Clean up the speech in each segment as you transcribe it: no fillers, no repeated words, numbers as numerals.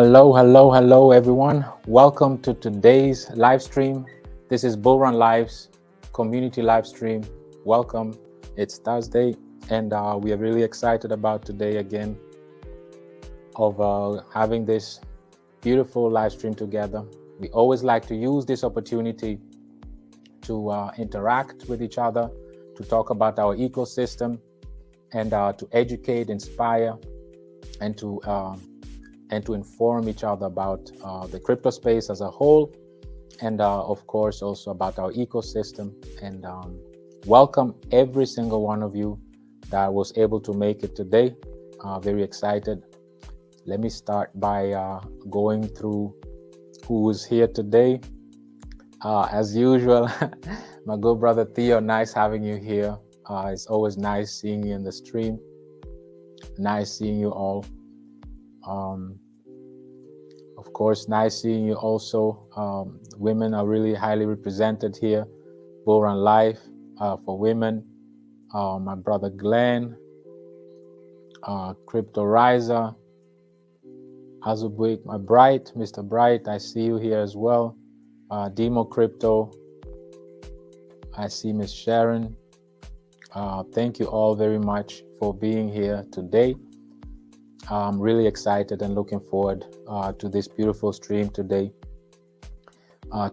Hello, everyone. Welcome to today's live stream. This is Bullrun.Life's community live stream. Welcome. It's Thursday, and we are really excited about today again of having this beautiful live stream together. We always like to use this opportunity to interact with each other, to talk about our ecosystem, and to educate, inspire, and to inform each other about the crypto space as a whole, and of course also about our ecosystem. And welcome every single one of you that was able to make it today. Very excited. Let me start by going through who is here today. As usual, my good brother Theo, nice having you here. It's always nice seeing you in the stream. Nice seeing you all. Of course, nice seeing you also. Women are really highly represented here. Bullrun.Life for women. My brother Glenn, Crypto Riser, Azubik, my Bright, Mr. Bright, I see you here as well. Demo Crypto, I see Miss Sharon. Thank you all very much for being here today. I'm really excited and looking forward to this beautiful stream today.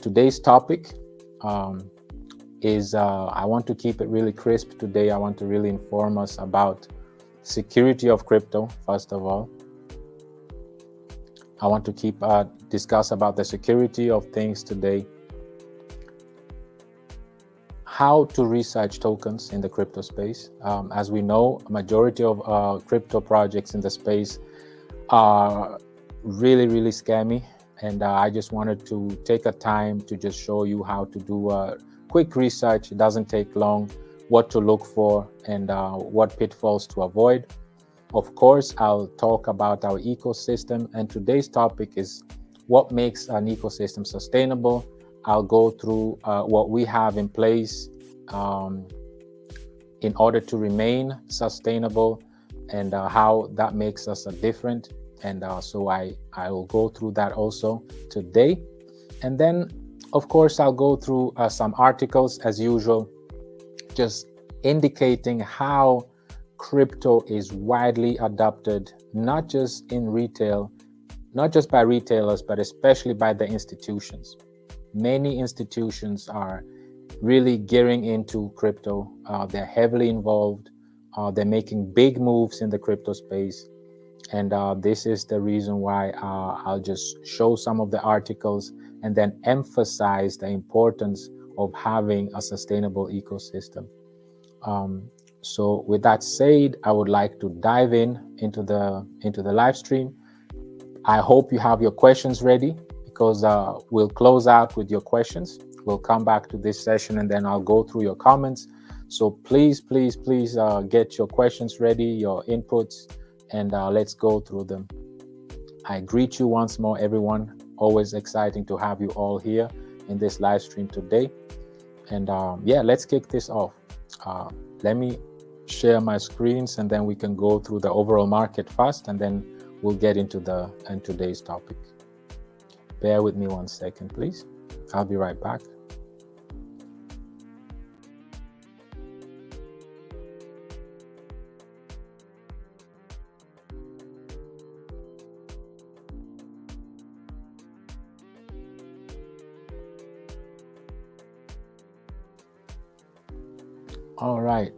Today's topic is, I want to keep it really crisp today. I want to really inform us about security of crypto, first of all. I want to discuss about the security of things today. How to research tokens in the crypto space. As we know, a majority of crypto projects in the space are really scammy, and I just wanted to take a time to just show you how to do a quick research. It doesn't take long, what to look for, and what pitfalls to avoid. Of course, I'll talk about our ecosystem, and today's topic is what makes an ecosystem sustainable. I'll go through what we have in place in order to remain sustainable, and how that makes us different. And so I will go through that also today. And then, of course, I'll go through some articles as usual, just indicating how crypto is widely adopted, not just in retail, not just by retailers, but especially by the institutions. Many institutions are really gearing into crypto. They're heavily involved. They're making big moves in the crypto space. And this is the reason why I'll just show some of the articles and then emphasize the importance of having a sustainable ecosystem. So with that said, I would like to dive into the live stream. I hope you have your questions ready, because we'll close out with your questions. We'll come back to this session and then I'll go through your comments. So please get your questions ready, your inputs, and let's go through them. I greet you once more, everyone. Always exciting to have you all here in this live stream today. And yeah, let's kick this off. Let me share my screens and then we can go through the overall market first, and then we'll get into today's topic. Bear with me 1 second, please. I'll be right back. All right.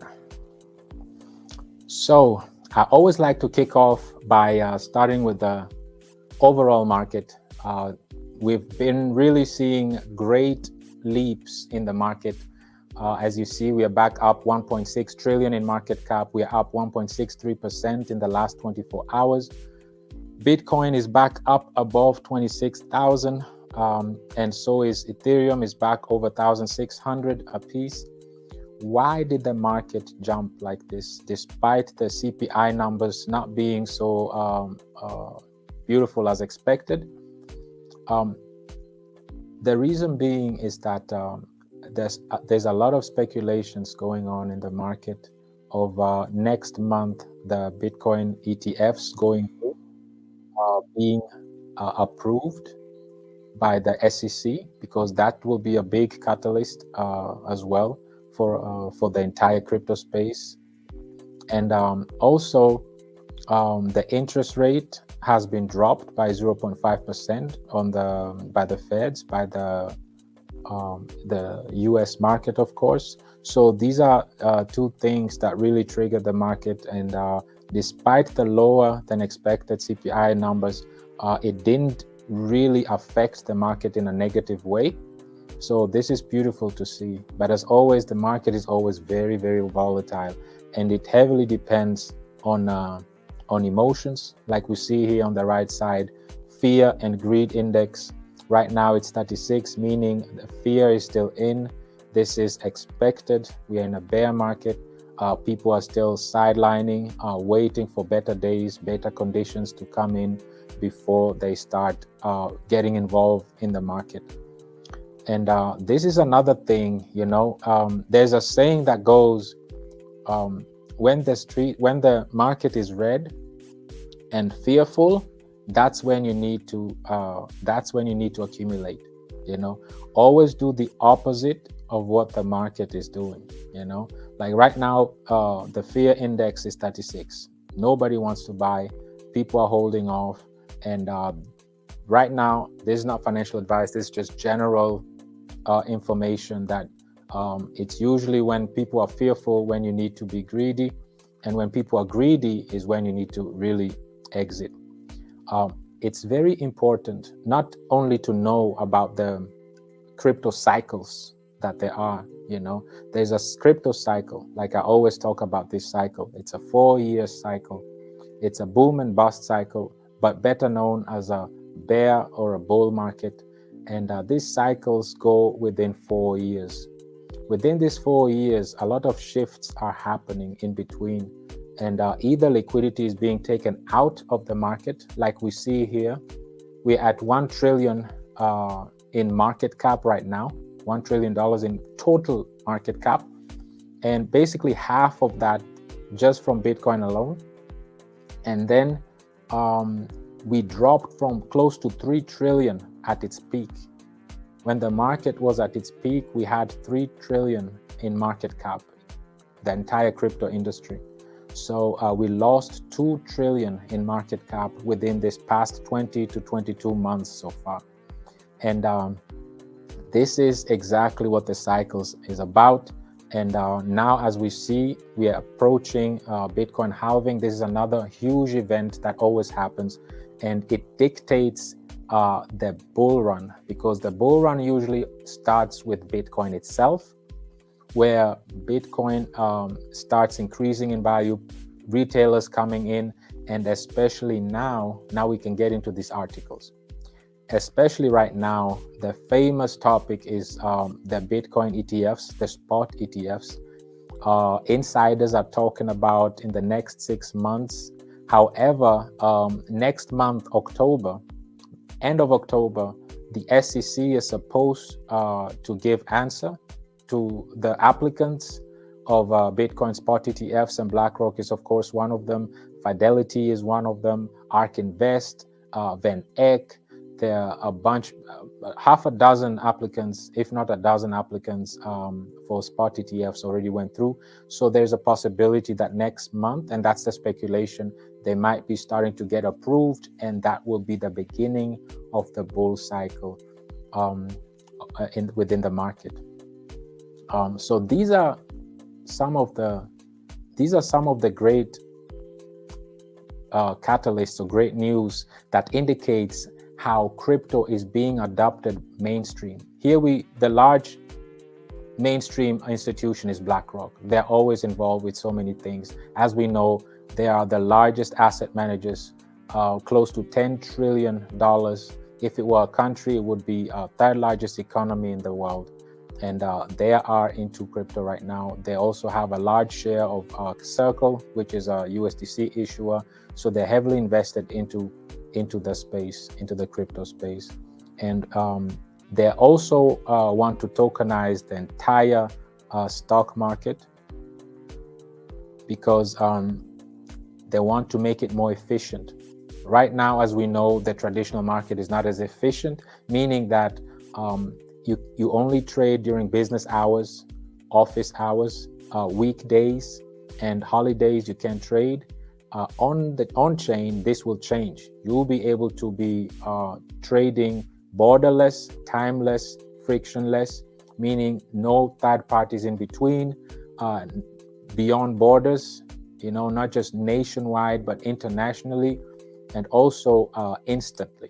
So I always like to kick off by starting with the overall market. We've been really seeing great leaps in the market. As you see, we are back up 1.6 trillion in market cap. We are up 1.63% in the last 24 hours. Bitcoin is back up above 26,000, and so is Ethereum, is back over 1,600 a piece. Why did the market jump like this, despite the CPI numbers not being so beautiful as expected? The reason being is that there's a lot of speculations going on in the market of next month the Bitcoin ETFs going through, being approved by the SEC, because that will be a big catalyst as well for the entire crypto space. And also, the interest rate has been dropped by 0.5% on by the Feds, by the U.S. market, of course. So these are two things that really triggered the market. And despite the lower than expected CPI numbers, it didn't really affect the market in a negative way. So this is beautiful to see. But as always, the market is always very, very volatile, and it heavily depends on emotions, like we see here on the right side. Fear and greed index. Right now it's 36, meaning the fear is still in. This is expected. We are in a bear market. People are still sidelining, waiting for better days, better conditions to come in before they start getting involved in the market. And this is another thing, there's a saying that goes, when the market is red and fearful, that's when you need to accumulate. Always do the opposite of what the market is doing. Like right now, the fear index is 36. Nobody wants to buy. People are holding off. And right now, this is not financial advice. This is just general information that it's usually when people are fearful when you need to be greedy, and when people are greedy is when you need to really exit. It's very important not only to know about the crypto cycles that there are. There's a crypto cycle. Like I always talk about this cycle. It's a 4-year cycle. It's a boom and bust cycle, but better known as a bear or a bull market. And these cycles go within 4 years. Within these 4 years, a lot of shifts are happening in between. And either liquidity is being taken out of the market, like we see here. We're at $1 trillion in market cap right now, $1 trillion in total market cap. And basically half of that just from Bitcoin alone. And then we dropped from close to 3 trillion at its peak. When the market was at its peak, we had 3 trillion in market cap, the entire crypto industry. So we lost 2 trillion in market cap within this past 20 to 22 months so far. And this is exactly what the cycles is about. And now, as we see, we are approaching Bitcoin halving. This is another huge event that always happens, and it dictates the bull run, because the bull run usually starts with Bitcoin itself, where Bitcoin starts increasing in value, retailers coming in, and especially now we can get into these articles. Especially right now, the famous topic is the Bitcoin ETFs, the spot ETFs. Insiders are talking about in the next 6 months. However, next month, October, end of October, the SEC is supposed to give answer to the applicants of Bitcoin spot ETFs, and BlackRock is of course one of them. Fidelity is one of them. ARK Invest, Van Eck. There are a bunch, half a dozen applicants, if not a dozen applicants for spot ETFs already went through. So there's a possibility that next month, and that's the speculation, they might be starting to get approved, and that will be the beginning of the bull cycle within the market. So these are some of the great catalysts or great news that indicates how crypto is being adopted mainstream. Here the large mainstream institution is BlackRock. They're always involved with so many things. As we know, they are the largest asset managers, close to $10 trillion. If it were a country, it would be third largest economy in the world. And they are into crypto right now. They also have a large share of Circle, which is a USDC issuer. So they're heavily invested into the space, into the crypto space. And they also want to tokenize the entire stock market, because they want to make it more efficient, Right now, as we know, the traditional market is not as efficient, meaning that you only trade during business hours, office hours, weekdays, and holidays. You can trade. On chain, this will change. You will be able to be trading borderless, timeless, frictionless, meaning no third parties in between, beyond borders, not just nationwide, but internationally, and also instantly.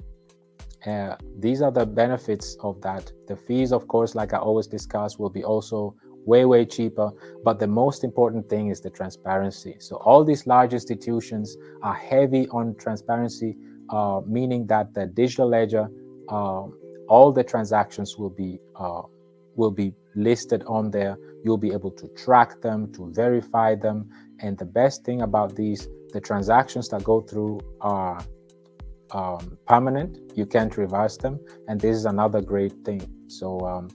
These are the benefits of that. The fees, of course, like I always discuss, will be also way cheaper, but the most important thing is the transparency. So all these large institutions are heavy on transparency, meaning that the digital ledger, all the transactions will be listed on there. You'll be able to track them, to verify them, and the best thing about these, the transactions that go through are permanent. You can't reverse them, and this is another great thing. So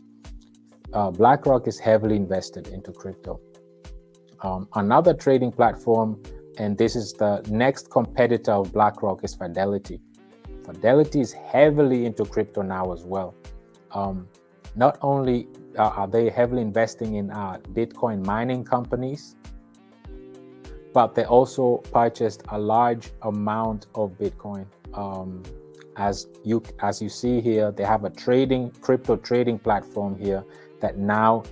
BlackRock is heavily invested into crypto. Another trading platform, and this is the next competitor of BlackRock, is Fidelity. Fidelity is heavily into crypto now as well. Not only are they heavily investing in Bitcoin mining companies, but they also purchased a large amount of Bitcoin. As you see here, they have a crypto trading platform here that now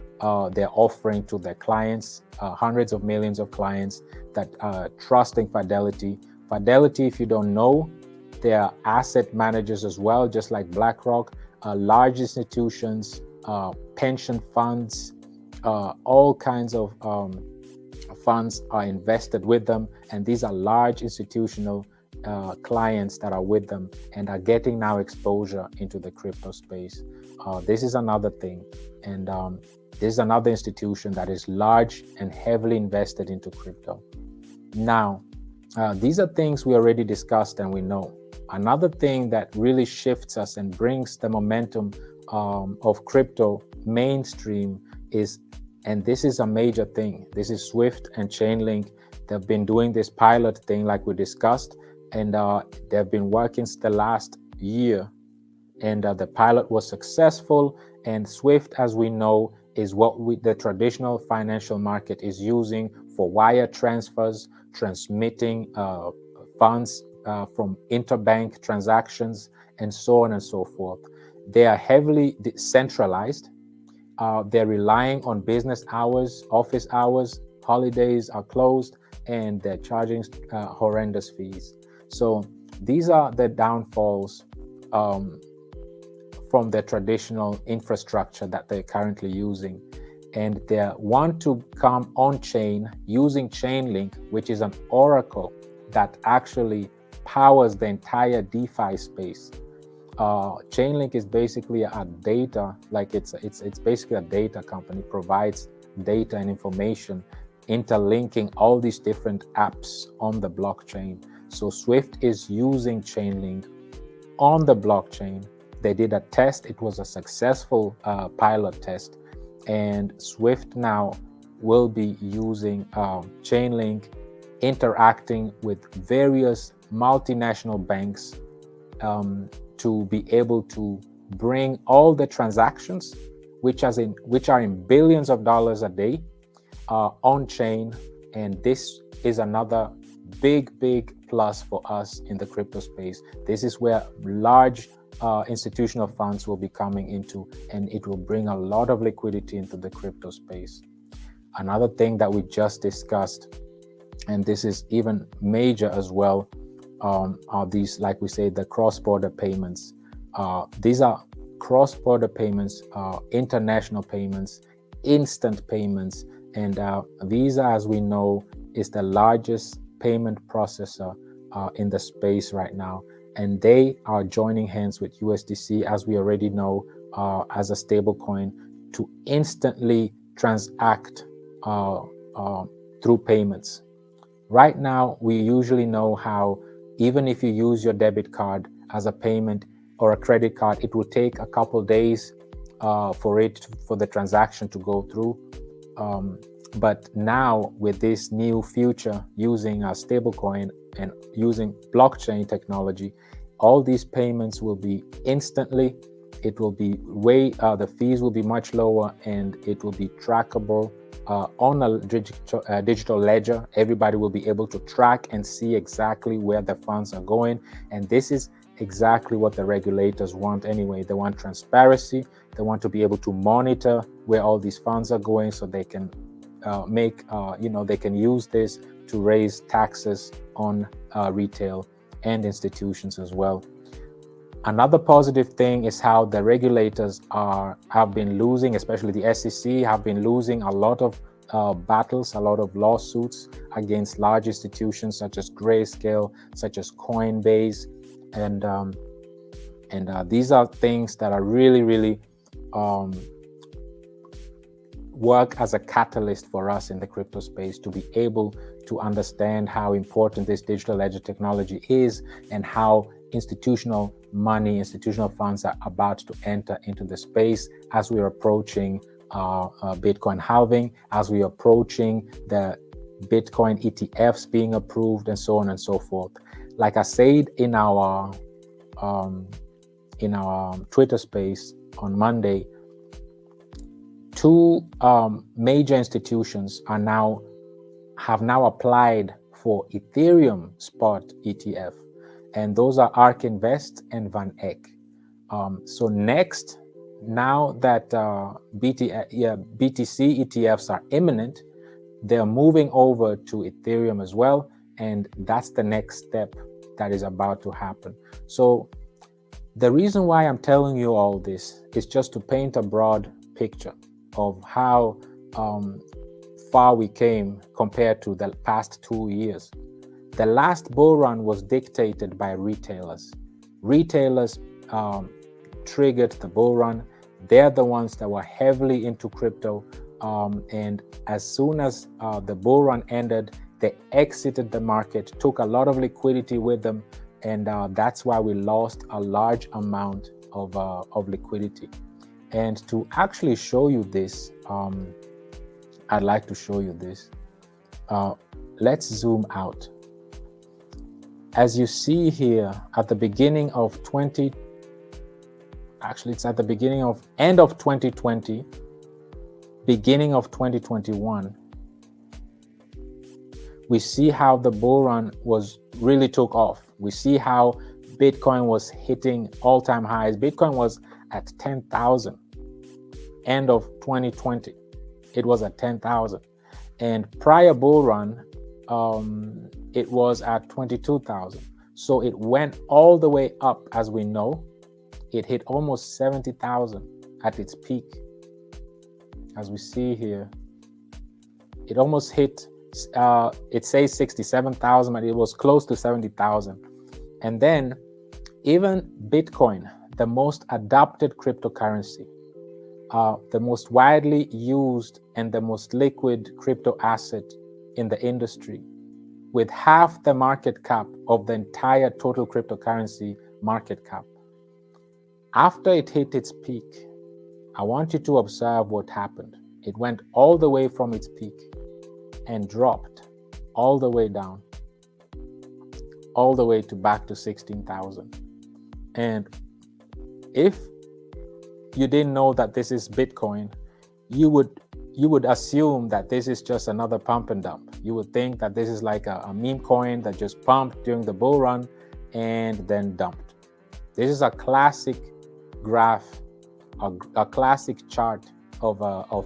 they're offering to their clients, hundreds of millions of clients that are trusting Fidelity. Fidelity, if you don't know, they are asset managers as well, just like BlackRock, large institutions, pension funds, all kinds of funds are invested with them, and these are large institutional clients that are with them and are getting now exposure into the crypto space. This is another thing, and this is another institution that is large and heavily invested into crypto. Now, these are things we already discussed and we know. Another thing that really shifts us and brings the momentum of crypto mainstream is, and this is a major thing, this is Swift and Chainlink. They've been doing this pilot thing like we discussed, and they've been working the last year, and the pilot was successful. And Swift, as we know, is what the traditional financial market is using for wire transfers, transmitting funds from interbank transactions, and so on and so forth. They are heavily centralized. They're relying on business hours, office hours, holidays are closed, and they're charging horrendous fees. So these are the downfalls from the traditional infrastructure that they're currently using. And they want to come on chain using Chainlink, which is an oracle that actually powers the entire DeFi space. Chainlink is basically a data, like it's basically a data company, provides data and information, interlinking all these different apps on the blockchain. So Swift is using Chainlink on the blockchain. They did a test. It was a successful pilot test, and Swift now will be using Chainlink, interacting with various multinational banks to be able to bring all the transactions, which are in billions of dollars a day, on chain. And this is another big plus for us in the crypto space. This is where large institutional funds will be coming into, and it will bring a lot of liquidity into the crypto space. Another thing that we just discussed, and this is even major as well, are these, like we say, the cross-border payments. These are cross-border payments, international payments, instant payments, and Visa, as we know, is the largest payment processor in the space right now, and they are joining hands with USDC, as we already know, as a stable coin, to instantly transact through payments. Right now, we usually know how even if you use your debit card as a payment or a credit card, it will take a couple days for the transaction to go through. But now with this new future using a stablecoin, and using blockchain technology, all these payments will be instantly. It will be the fees will be much lower, and it will be trackable on a digital ledger. Everybody will be able to track and see exactly where the funds are going. And this is exactly what the regulators want anyway. They want transparency. They want to be able to monitor where all these funds are going, so they can they can use this to raise taxes on retail and institutions as well. Another positive thing is how the regulators have been losing, especially the SEC, have been losing a lot of battles, a lot of lawsuits against large institutions such as Grayscale, such as Coinbase, and these are things that are really work as a catalyst for us in the crypto space to be able to understand how important this digital ledger technology is, and how institutional money, institutional funds are about to enter into the space as we are approaching Bitcoin halving, as we are approaching the Bitcoin ETFs being approved, and so on and so forth. Like I said in our Twitter space on Monday, two major institutions have now applied for Ethereum spot ETF, and those are ARK Invest and Van Eck. So next, now that BTC ETFs are imminent, they're moving over to Ethereum as well, and that's the next step that is about to happen. So the reason why I'm telling you all this is just to paint a broad picture of how far we came compared to the past 2 years. The last bull run was dictated by retailers. Retailers triggered the bull run. They're the ones that were heavily into crypto. And as soon as the bull run ended, they exited the market, took a lot of liquidity with them. And that's why we lost a large amount of liquidity. And to actually show you this, I'd like to show you this. Let's zoom out. As you see here, at the beginning of end of 2020, beginning of 2021, we see how the bull run really took off. We see how Bitcoin was hitting all-time highs. Bitcoin was at 10,000. End of 2020, it was at 10,000. And prior bull run, it was at 22,000. So it went all the way up, as we know. It hit almost 70,000 at its peak. As we see here, it almost hit, it says 67,000, but it was close to 70,000. And then even Bitcoin, the most adopted cryptocurrency, the most widely used and the most liquid crypto asset in the industry, with half the market cap of the entire total cryptocurrency market cap. After it hit its peak, I want you to observe what happened. It went all the way from its peak and dropped all the way down, all the way to back to 16,000. And if you didn't know that this is Bitcoin, you would assume that this is just another pump and dump. You would think that this is like a meme coin that just pumped during the bull run and then dumped. This is a classic graph, a classic chart of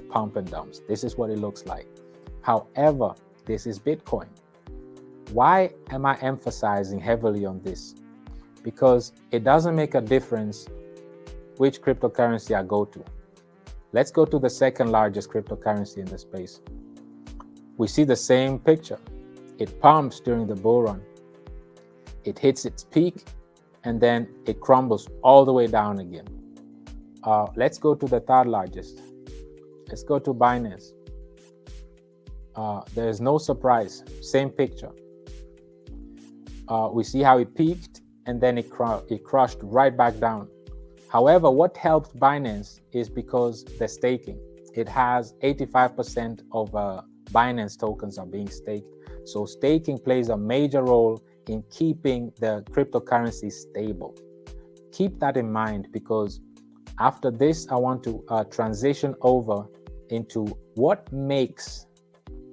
pump and dumps. This is what it looks like. However, this is Bitcoin. Why am I emphasizing heavily on this? Because it doesn't make a difference which cryptocurrency I go to. Let's go to the second largest cryptocurrency in the space. We see the same picture. It pumps during the bull run. It hits its peak, and then it crumbles all the way down again. Let's go to the third largest. Let's go to Binance. There's no surprise, same picture. We see how it peaked, and then it crushed right back down. However, what helped Binance is because the staking. It has 85% of Binance tokens are being staked. So staking plays a major role in keeping the cryptocurrency stable. Keep that in mind, because after this, I want to transition over into what makes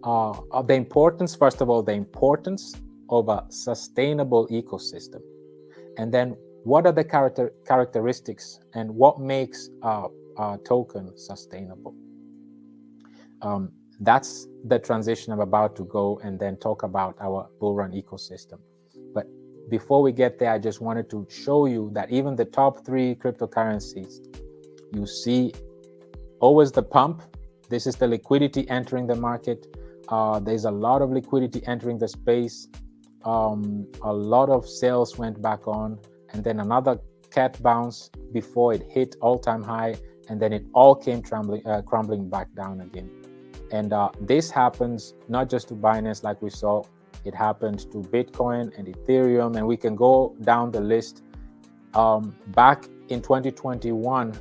the importance, first of all, the importance of a sustainable ecosystem. And then what are the characteristics and what makes a token sustainable? That's the transition I'm about to go, and then talk about our Bullrun ecosystem. But before we get there, I just wanted to show you that even the top 3 cryptocurrencies, you see always the pump. This is the liquidity entering the market. There's a lot of liquidity entering the space. A lot of sales went back on, and then another cat bounce before it hit all-time high, and then it all came crumbling back down again. And this happens not just to Binance, like we saw. It happened to Bitcoin and Ethereum, and we can go down the list. Back in 2021,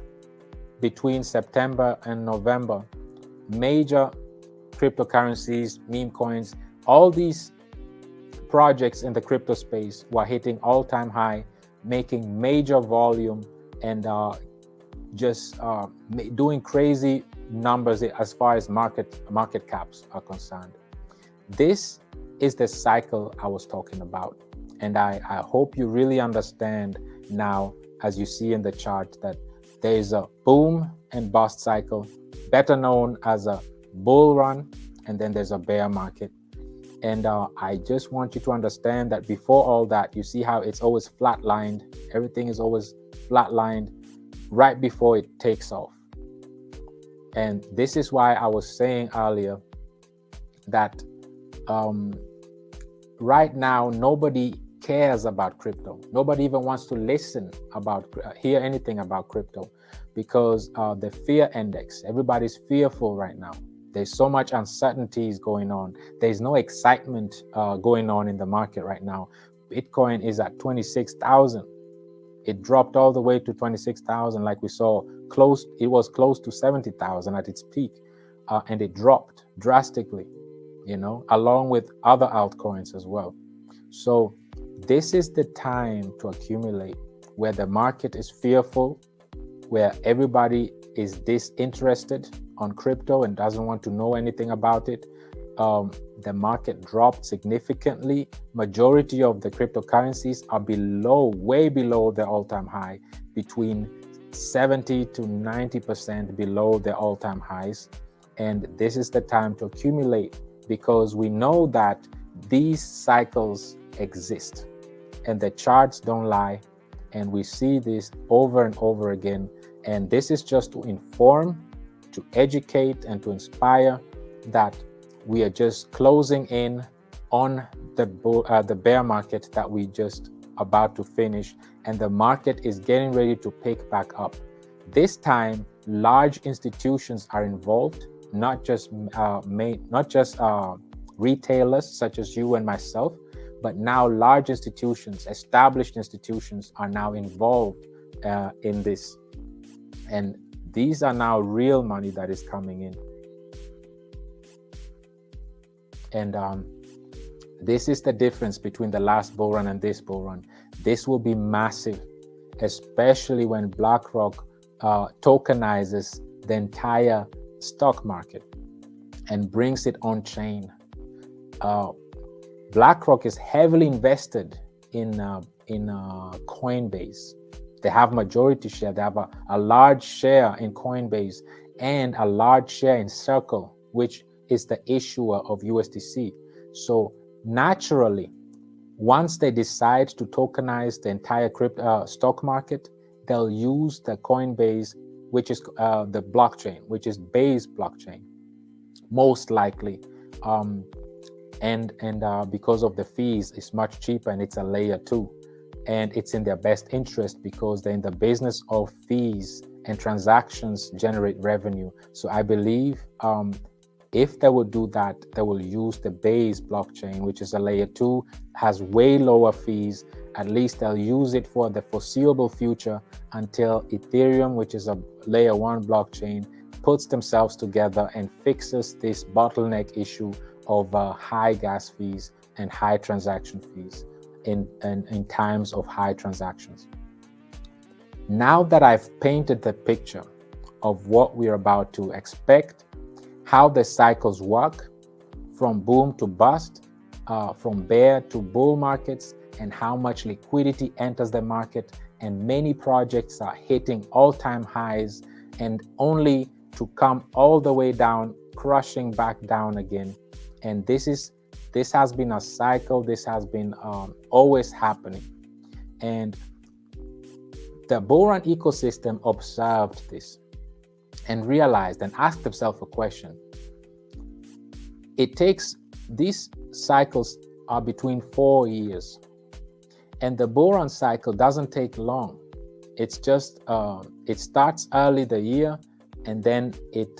between September and November, major cryptocurrencies, meme coins, all these projects in the crypto space were hitting all-time high, making major volume, and just doing crazy numbers as far as market caps are concerned. This is the cycle I was talking about, and I hope you really understand now, as you see in the chart, that there is a boom and bust cycle, better known as a bull run, and then there's a bear market. And I just want you to understand that before all that, you see how it's always flatlined. Everything is always flatlined right before it takes off. And this is why I was saying earlier that right now, nobody cares about crypto. Nobody even wants to hear anything about crypto, because the fear index, everybody's fearful right now. There's so much uncertainties going on. There's no excitement going on in the market right now. Bitcoin is at 26,000. It dropped all the way to 26,000, like we saw. It was close to 70,000 at its peak, and it dropped drastically, along with other altcoins as well. So this is the time to accumulate, where the market is fearful, where everybody is disinterested on crypto and doesn't want to know anything about it. The market dropped significantly. Majority of the cryptocurrencies are way below their all-time high, between 70 to 90% below their all-time highs. And this is the time to accumulate, because we know that these cycles exist and the charts don't lie. And we see this over and over again. And this is just to inform, to educate, and to inspire that we are just closing in on the bear market that we just about to finish, and the market is getting ready to pick back up. This time, large institutions are involved, not just retailers such as you and myself, but now large institutions, established institutions, are now involved in this. And these are now real money that is coming in. And this is the difference between the last bull run and this bull run. This will be massive, especially when BlackRock tokenizes the entire stock market and brings it on chain. BlackRock is heavily invested in Coinbase. They have majority share. They have a large share in Coinbase and a large share in Circle, which is the issuer of USDC. So naturally, once they decide to tokenize the entire crypto stock market, they'll use the Coinbase, which is the blockchain, which is Base blockchain, most likely. And because of the fees, it's much cheaper, and it's a layer 2. And it's in their best interest, because they're in the business of fees, and transactions generate revenue. So I believe if they would do that, they will use the Base blockchain, which is a layer 2, has way lower fees. At least they'll use it for the foreseeable future, until Ethereum, which is a layer 1 blockchain, puts themselves together and fixes this bottleneck issue of high gas fees and high transaction fees. in times of high transactions. Now that I've painted the picture of what we're about to expect, how the cycles work, from boom to bust, from bear to bull markets, and how much liquidity enters the market, and many projects are hitting all-time highs and only to come all the way down, crushing back down again. And this has been a cycle. This has been always happening. And the Bullrun ecosystem observed this and realized and asked themselves a question. It takes, these cycles are between 4 years, and the Bullrun cycle doesn't take long. It's just, it starts early the year, and then it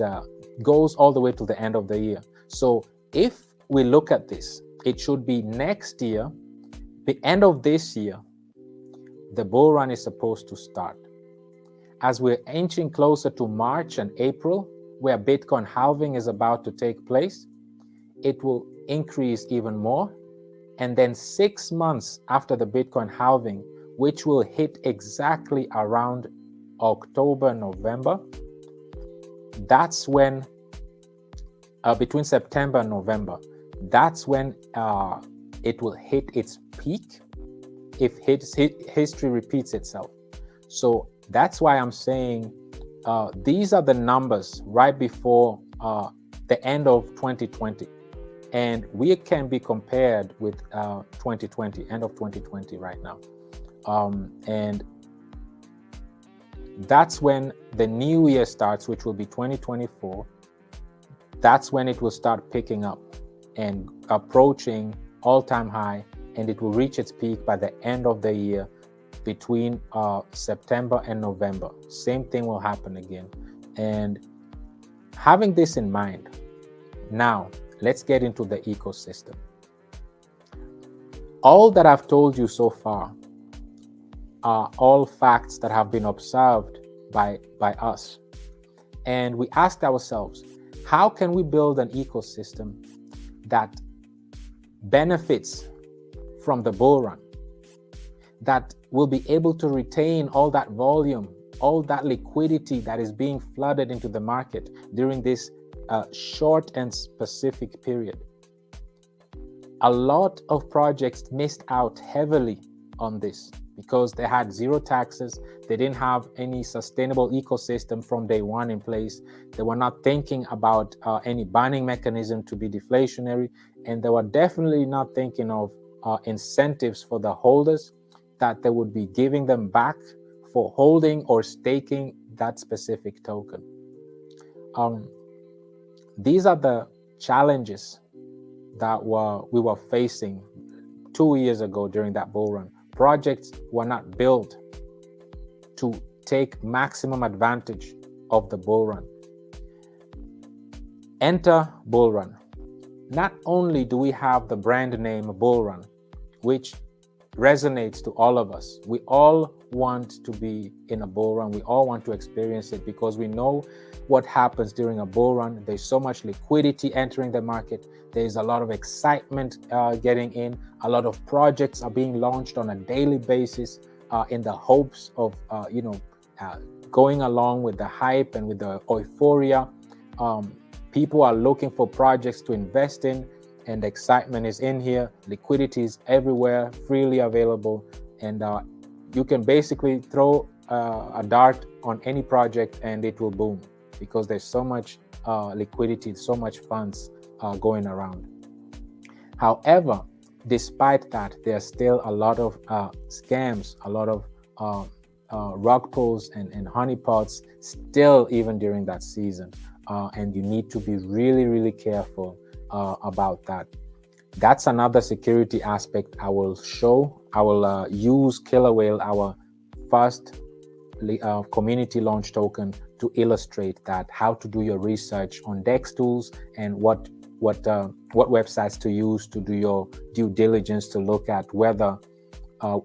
goes all the way to the end of the year. So if we look at this, it should be next year, the end of this year, the bull run is supposed to start. As we're inching closer to March and April, where Bitcoin halving is about to take place, it will increase even more. And then 6 months after the Bitcoin halving, which will hit exactly around October, November, that's when, between September and November, that's when it will hit its peak if history repeats itself. So that's why I'm saying these are the numbers right before the end of 2020. And we can be compared with 2020, end of 2020 right now. And that's when the new year starts, which will be 2024. That's when it will start picking up and approaching all-time high, and it will reach its peak by the end of the year between September and November. Same thing will happen again. And having this in mind, now let's get into the ecosystem. All that I've told you so far are all facts that have been observed by us. And we asked ourselves, how can we build an ecosystem that benefits from the bull run, that will be able to retain all that volume, all that liquidity that is being flooded into the market during this short and specific period? A lot of projects missed out heavily on this because they had zero taxes. They didn't have any sustainable ecosystem from day one in place. They were not thinking about any banning mechanism to be deflationary. And they were definitely not thinking of incentives for the holders that they would be giving them back for holding or staking that specific token. These are the challenges that we were facing 2 years ago during that bull run. Projects were not built to take maximum advantage of the bull run. Enter bull run. Not only do we have the brand name bull run, which resonates to all of us. We all want to be in a bull run. We all want to experience it because we know what happens during a bull run. There's so much liquidity entering the market. There's a lot of excitement getting in. A lot of projects are being launched on a daily basis in the hopes of, going along with the hype and with the euphoria. People are looking for projects to invest in, and the excitement is in here. Liquidity is everywhere, freely available, and you can basically throw a dart on any project and it will boom because there's so much liquidity, so much funds going around. However, despite that, there's still a lot of scams, a lot of rug pulls and honeypots still even during that season. And you need to be really, really careful about that. That's another security aspect I will show. I will use Killer Whale, our first community launch token, to illustrate that, how to do your research on DEX tools and what websites to use to do your due diligence to look at whether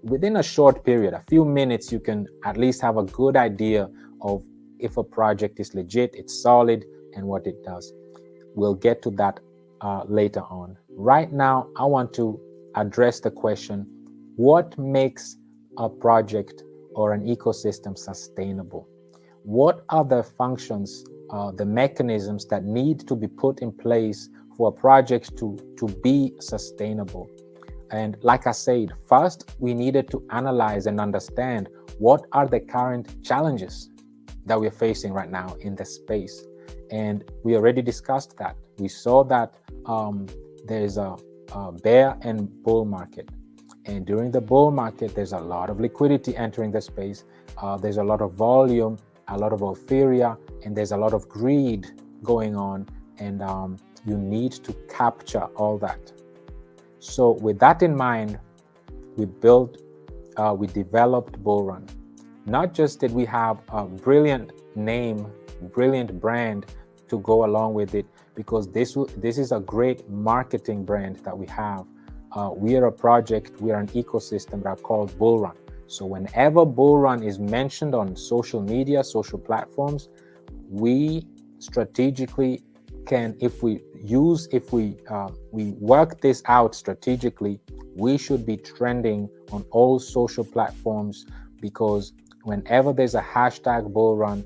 within a short period, a few minutes, you can at least have a good idea of if a project is legit, it's solid, and what it does. We'll get to that later on. Right now, I want to address the question, What makes a project or an ecosystem sustainable? What are the functions, the mechanisms that need to be put in place for a project to be sustainable? And like I said, first, we needed to analyze and understand what are the current challenges that we're facing right now in the space. And we already discussed that. We saw that there's a bear and bull market. And during the bull market, there's a lot of liquidity entering the space. There's a lot of volume, a lot of euphoria, and there's a lot of greed going on. And you need to capture all that. So with that in mind, we developed Bullrun. Not just did we have a brilliant name, brilliant brand to go along with it, because this is a great marketing brand that we have. We are a project, we are an ecosystem that are called Bullrun. So whenever Bullrun is mentioned on social media, social platforms, we strategically can, if we work this out strategically, we should be trending on all social platforms, because whenever there's a hashtag Bullrun,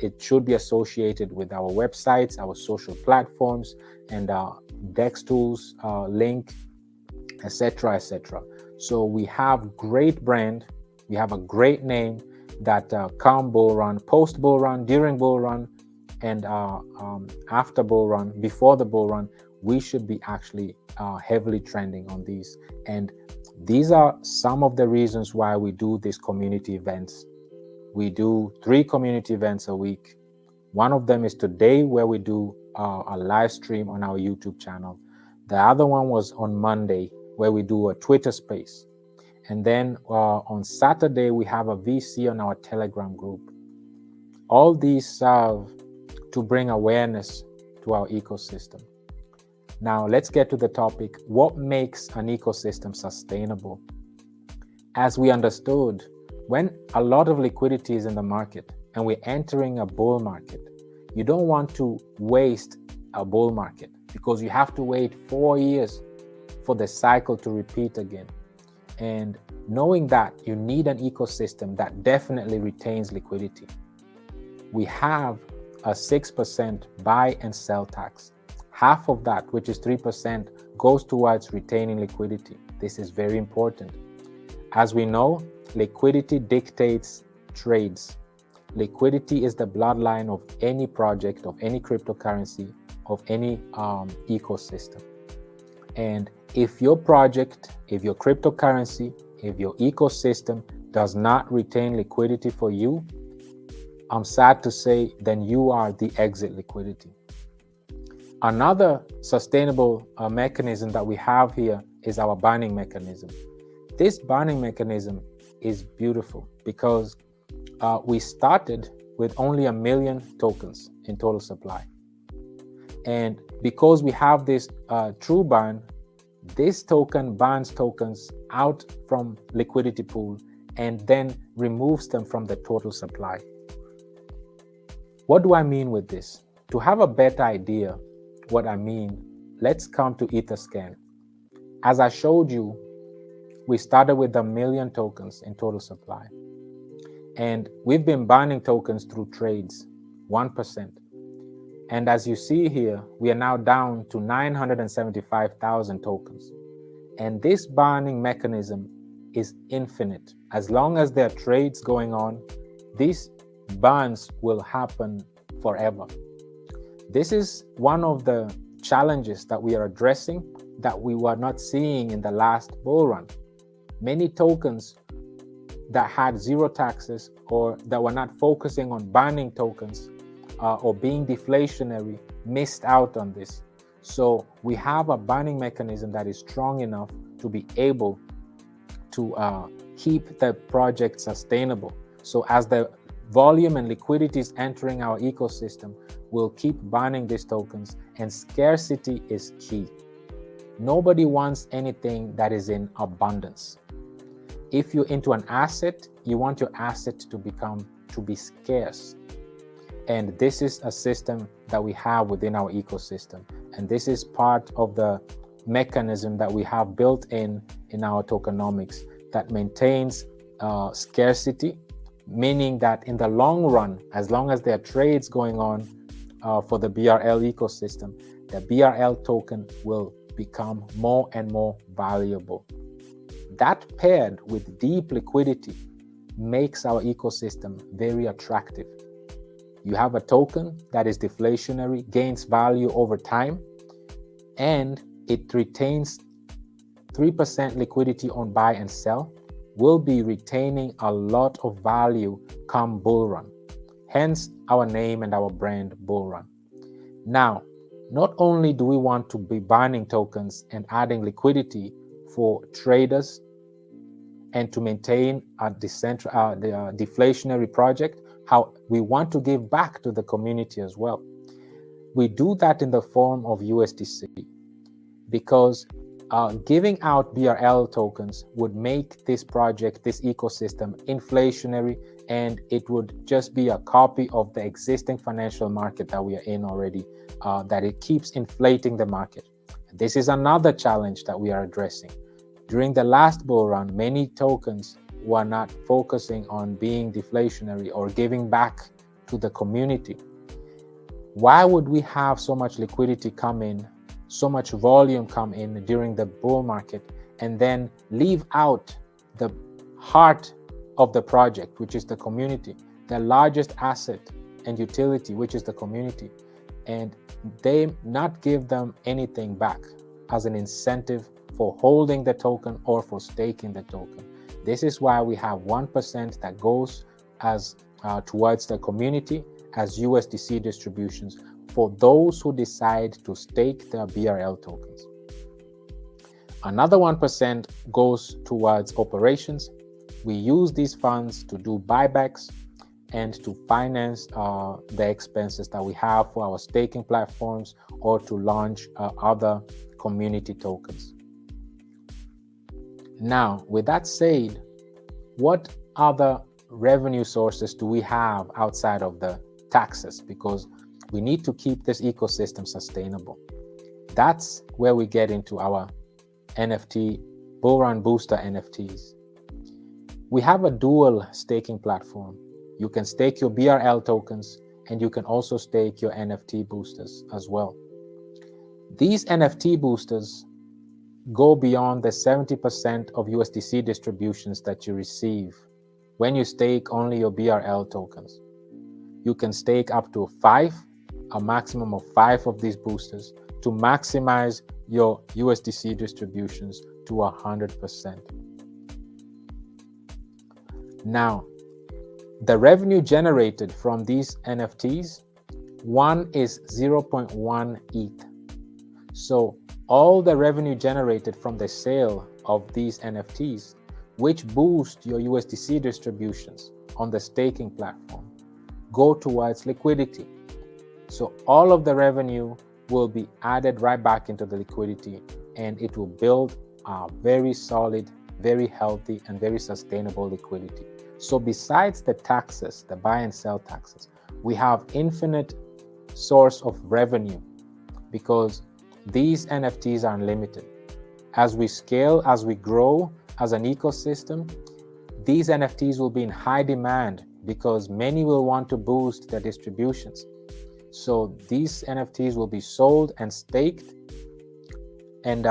it should be associated with our websites, our social platforms, and Dex tools, link, etc., etc. So we have great brand, we have a great name that come Bullrun, post Bullrun, during Bullrun, and after Bullrun, before the Bullrun, we should be actually heavily trending on these. And these are some of the reasons why we do these community events. We do 3 community events a week. One of them is today, where we do a live stream on our YouTube channel. The other one was on Monday, where we do a Twitter space. And then on Saturday, we have a VC on our Telegram group. All these serve to bring awareness to our ecosystem. Now, let's get to the topic. What makes an ecosystem sustainable? As we understood, when a lot of liquidity is in the market and we're entering a bull market, you don't want to waste a bull market, because you have to wait 4 years for the cycle to repeat again. And knowing that, you need an ecosystem that definitely retains liquidity. We have a 6% buy and sell tax. Half of that, which is 3%, goes towards retaining liquidity. This is very important. As we know, liquidity dictates trades. Liquidity is the bloodline of any project, of any cryptocurrency, of any ecosystem. And if your project, if your cryptocurrency, if your ecosystem does not retain liquidity for you, I'm sad to say, then you are the exit liquidity. Another sustainable mechanism that we have here is our burning mechanism. This burning mechanism is beautiful, because we started with only 1 million tokens in total supply. And because we have this true burn, this token burns tokens out from liquidity pool and then removes them from the total supply. What do I mean with this? To have a better idea what I mean, let's come to Etherscan. As I showed you, we started with 1 million tokens in total supply. And we've been burning tokens through trades, 1%. And as you see here, we are now down to 975,000 tokens. And this burning mechanism is infinite. As long as there are trades going on, these burns will happen forever. This is one of the challenges that we are addressing that we were not seeing in the last bull run. Many tokens that had zero taxes, or that were not focusing on burning tokens or being deflationary, missed out on this. So we have a burning mechanism that is strong enough to be able to keep the project sustainable. So as the volume and liquidity is entering our ecosystem, we'll keep burning these tokens, and scarcity is key. Nobody wants anything that is in abundance. If you're into an asset, you want your asset to be scarce. And this is a system that we have within our ecosystem. And this is part of the mechanism that we have built in our tokenomics that maintains scarcity, meaning that in the long run, as long as there are trades going on for the BRL ecosystem, the BRL token will become more and more valuable. That, paired with deep liquidity, makes our ecosystem very attractive. You have a token that is deflationary, gains value over time, and it retains 3% liquidity on buy and sell, will be retaining a lot of value come bull run. Hence our name and our brand, Bullrun. Now, not only do we want to be buying tokens and adding liquidity for traders and to maintain a deflationary project, how we want to give back to the community as well. We do that in the form of USDC, because giving out BRL tokens would make this project, this ecosystem, inflationary, and it would just be a copy of the existing financial market that we are in already, that it keeps inflating the market. This is another challenge that we are addressing. During the last bull run, many tokens were not focusing on being deflationary or giving back to the community. Why would we have so much liquidity come in, so much volume come in during the bull market, and then leave out the heart of the project, which is the community, the largest asset and utility, which is the community, and they not give them anything back as an incentive for holding the token or for staking the token? This is why we have 1% that goes as towards the community as USDC distributions for those who decide to stake their BRL tokens. Another 1% goes towards operations. We use these funds to do buybacks and to finance the expenses that we have for our staking platforms or to launch other community tokens. Now, with that said, what other revenue sources do we have outside of the taxes? Because we need to keep this ecosystem sustainable. That's where we get into our NFT, Bullrun Booster NFTs. We have a dual staking platform. You can stake your BRL tokens and you can also stake your NFT boosters as well. These NFT boosters go beyond the 70% of USDC distributions that you receive when you stake only your BRL tokens. You can stake up to a maximum of 5 of these boosters to maximize your USDC distributions to 100%. Now, the revenue generated from these NFTs, one is 0.1 ETH. So all the revenue generated from the sale of these NFTs, which boost your USDC distributions on the staking platform, go towards liquidity. So all of the revenue will be added right back into the liquidity, and it will build a very solid, very healthy, and very sustainable liquidity. So besides the taxes, the buy and sell taxes, we have infinite source of revenue because these NFTs are unlimited. As we scale, as we grow as an ecosystem, these NFTs will be in high demand because many will want to boost their distributions. So these NFTs will be sold and staked and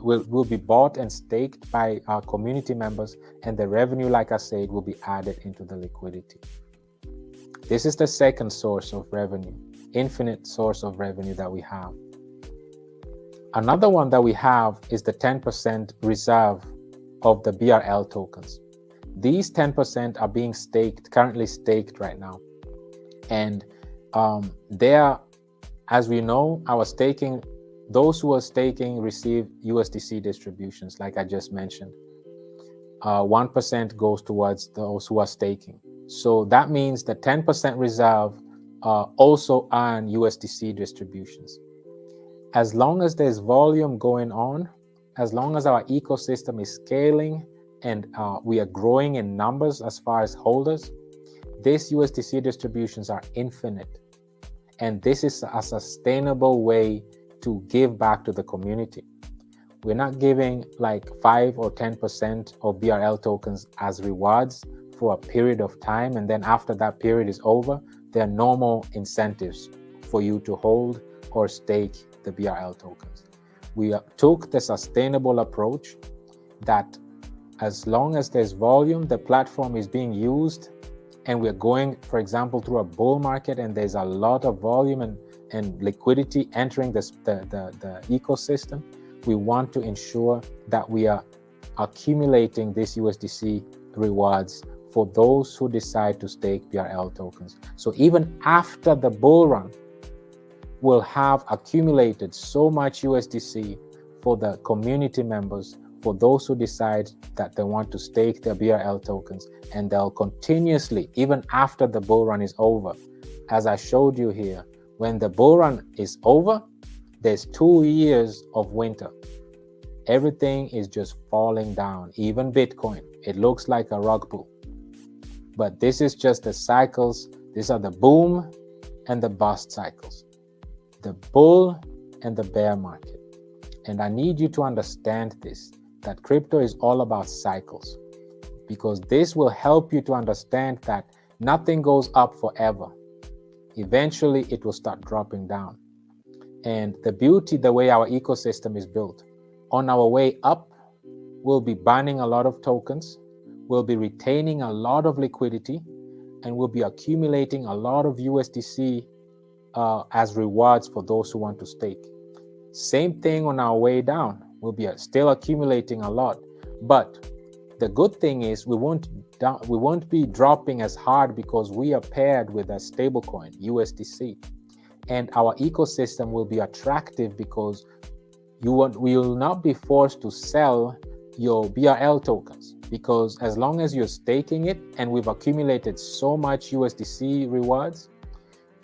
will be bought and staked by our community members, and the revenue, like I said, will be added into the liquidity. This is the second source of revenue, infinite source of revenue that we have. Another one that we have is the 10% reserve of the BRL tokens. These 10% are being staked, currently staked right now. And they are, as we know, our staking, those who are staking receive USDC distributions, like I just mentioned. 1% goes towards those who are staking. So that means the 10% reserve also earn USDC distributions. As long as there's volume going on, as long as our ecosystem is scaling and we are growing in numbers as far as holders, these USDC distributions are infinite. And this is a sustainable way to give back to the community. We're not giving like 5 or 10% of BRL tokens as rewards for a period of time, and then after that period is over, there are no more incentives for you to hold or stake the BRL tokens. We took the sustainable approach that as long as there's volume, the platform is being used, and we're going, for example, through a bull market and there's a lot of volume and liquidity entering the ecosystem, we want to ensure that we are accumulating this USDC rewards for those who decide to stake BRL tokens. So even after the bull run, we'll have accumulated so much USDC for the community members, for those who decide that they want to stake their BRL tokens, and they'll continuously, even after the bull run is over. As I showed you here, when the bull run is over, there's 2 years of winter. Everything is just falling down, even Bitcoin. It looks like a rug pull. But this is just the cycles. These are the boom and the bust cycles, the bull and the bear market. And I need you to understand this, that crypto is all about cycles, because this will help you to understand that nothing goes up forever. Eventually, it will start dropping down. And the beauty, the way our ecosystem is built, on our way up, we'll be burning a lot of tokens, we'll be retaining a lot of liquidity, and we'll be accumulating a lot of USDC as rewards for those who want to stake. Same thing on our way down. We'll be still accumulating a lot, but the good thing is we won't be dropping as hard because we are paired with a stablecoin, USDC, and our ecosystem will be attractive because we will not be forced to sell your BRL tokens, because as long as you're staking it and we've accumulated so much USDC rewards,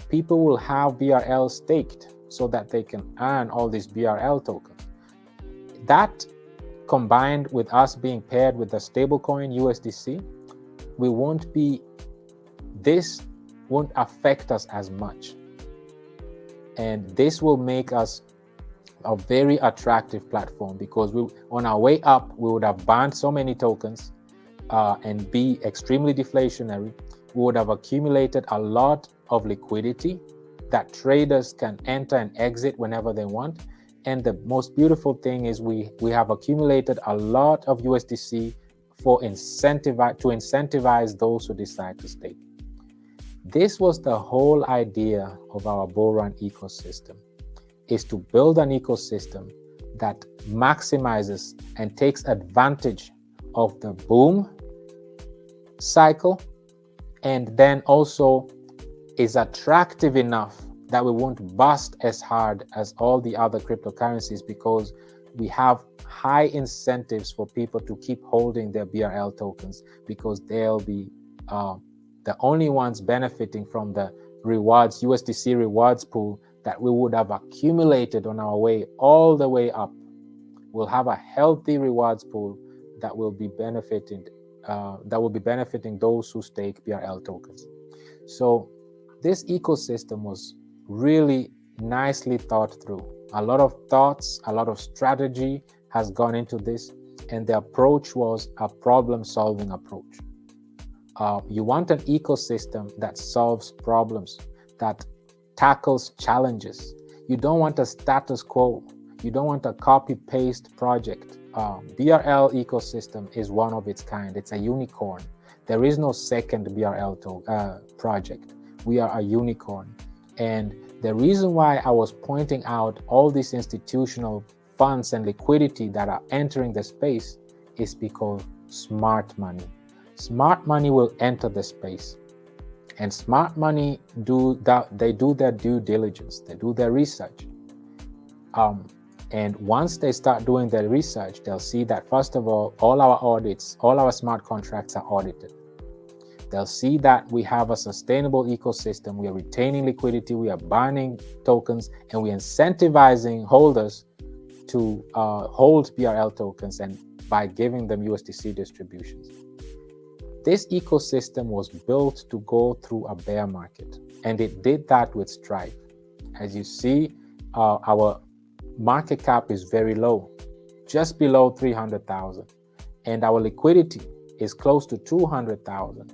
people will have BRL staked so that they can earn all these BRL tokens. That combined with us being paired with the stablecoin USDC, this won't affect us as much. And this will make us a very attractive platform, because on our way up, we would have burned so many tokens and be extremely deflationary. We would have accumulated a lot of liquidity that traders can enter and exit whenever they want. And the most beautiful thing is we have accumulated a lot of USDC to incentivize those who decide to stake. This was the whole idea of our Bullrun ecosystem, is to build an ecosystem that maximizes and takes advantage of the boom cycle, and then also is attractive enough that we won't bust as hard as all the other cryptocurrencies, because we have high incentives for people to keep holding their BRL tokens, because they'll be the only ones benefiting from the rewards, USDC rewards pool that we would have accumulated on our way all the way up. We'll have a healthy rewards pool that will be benefiting those who stake BRL tokens. So this ecosystem was really nicely thought through. A lot of thoughts, a lot of strategy has gone into this, and the approach was a problem-solving approach. You want an ecosystem that solves problems, that tackles challenges. You don't want a status quo. You don't want a copy-paste project. BRL ecosystem is one of its kind. It's a unicorn. There is no second BRL project. We are a unicorn. And the reason why I was pointing out all these institutional funds and liquidity that are entering the space is because smart money will enter the space. And smart money they do their due diligence, they do their research. And once they start doing their research, they'll see that, first of all our smart contracts are audited. They'll see that we have a sustainable ecosystem, we are retaining liquidity, we are burning tokens, and we're incentivizing holders to hold BRL tokens, and by giving them USDC distributions. This ecosystem was built to go through a bear market, and it did that with Stripe. As you see, our market cap is very low. just below 300,000, and our liquidity is close to 200,000.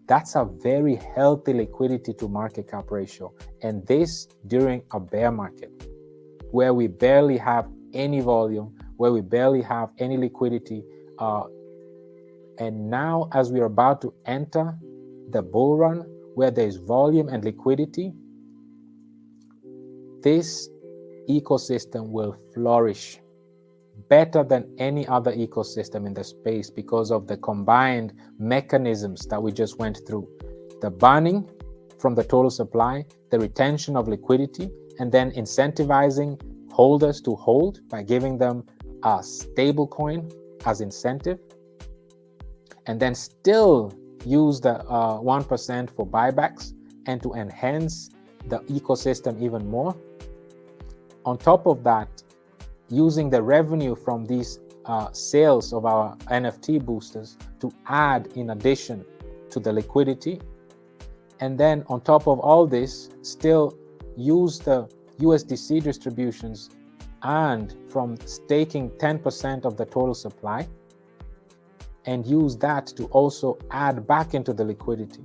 That's a very healthy liquidity to market cap ratio, and this during a bear market where we barely have any volume, where we barely have any liquidity. And now, as we're about to enter the bull run where there's volume and liquidity, this ecosystem will flourish better than any other ecosystem in the space because of the combined mechanisms that we just went through. The burning from the total supply, the retention of liquidity, and then incentivizing holders to hold by giving them a stable coin as incentive, and then still use the 1% for buybacks and to enhance the ecosystem even more. On top of that, using the revenue from these sales of our NFT boosters to add in addition to the liquidity. And then on top of all this, still use the USDC distributions and from staking 10% of the total supply and use that to also add back into the liquidity.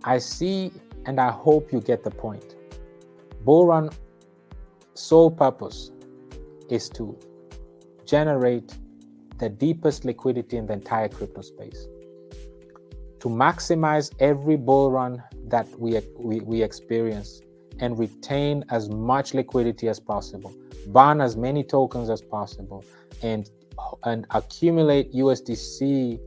I see and I hope you get the point. Bullrun sole purpose is to generate the deepest liquidity in the entire crypto space, to maximize every bull run that we experience and retain as much liquidity as possible, burn as many tokens as possible, and accumulate USDC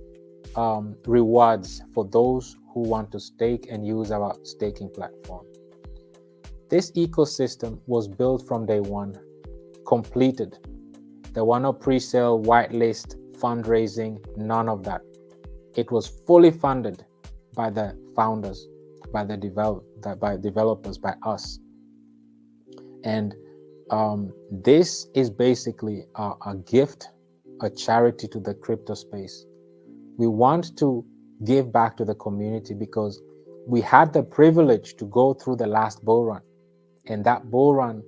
rewards for those who want to stake and use our staking platform. This ecosystem was built from day one, completed. There were no pre-sale, whitelist, fundraising, none of that. It was fully funded by the founders, by developers, by us. And this is basically a gift, a charity to the crypto space. We want to give back to the community because we had the privilege to go through the last bull run. And that bull run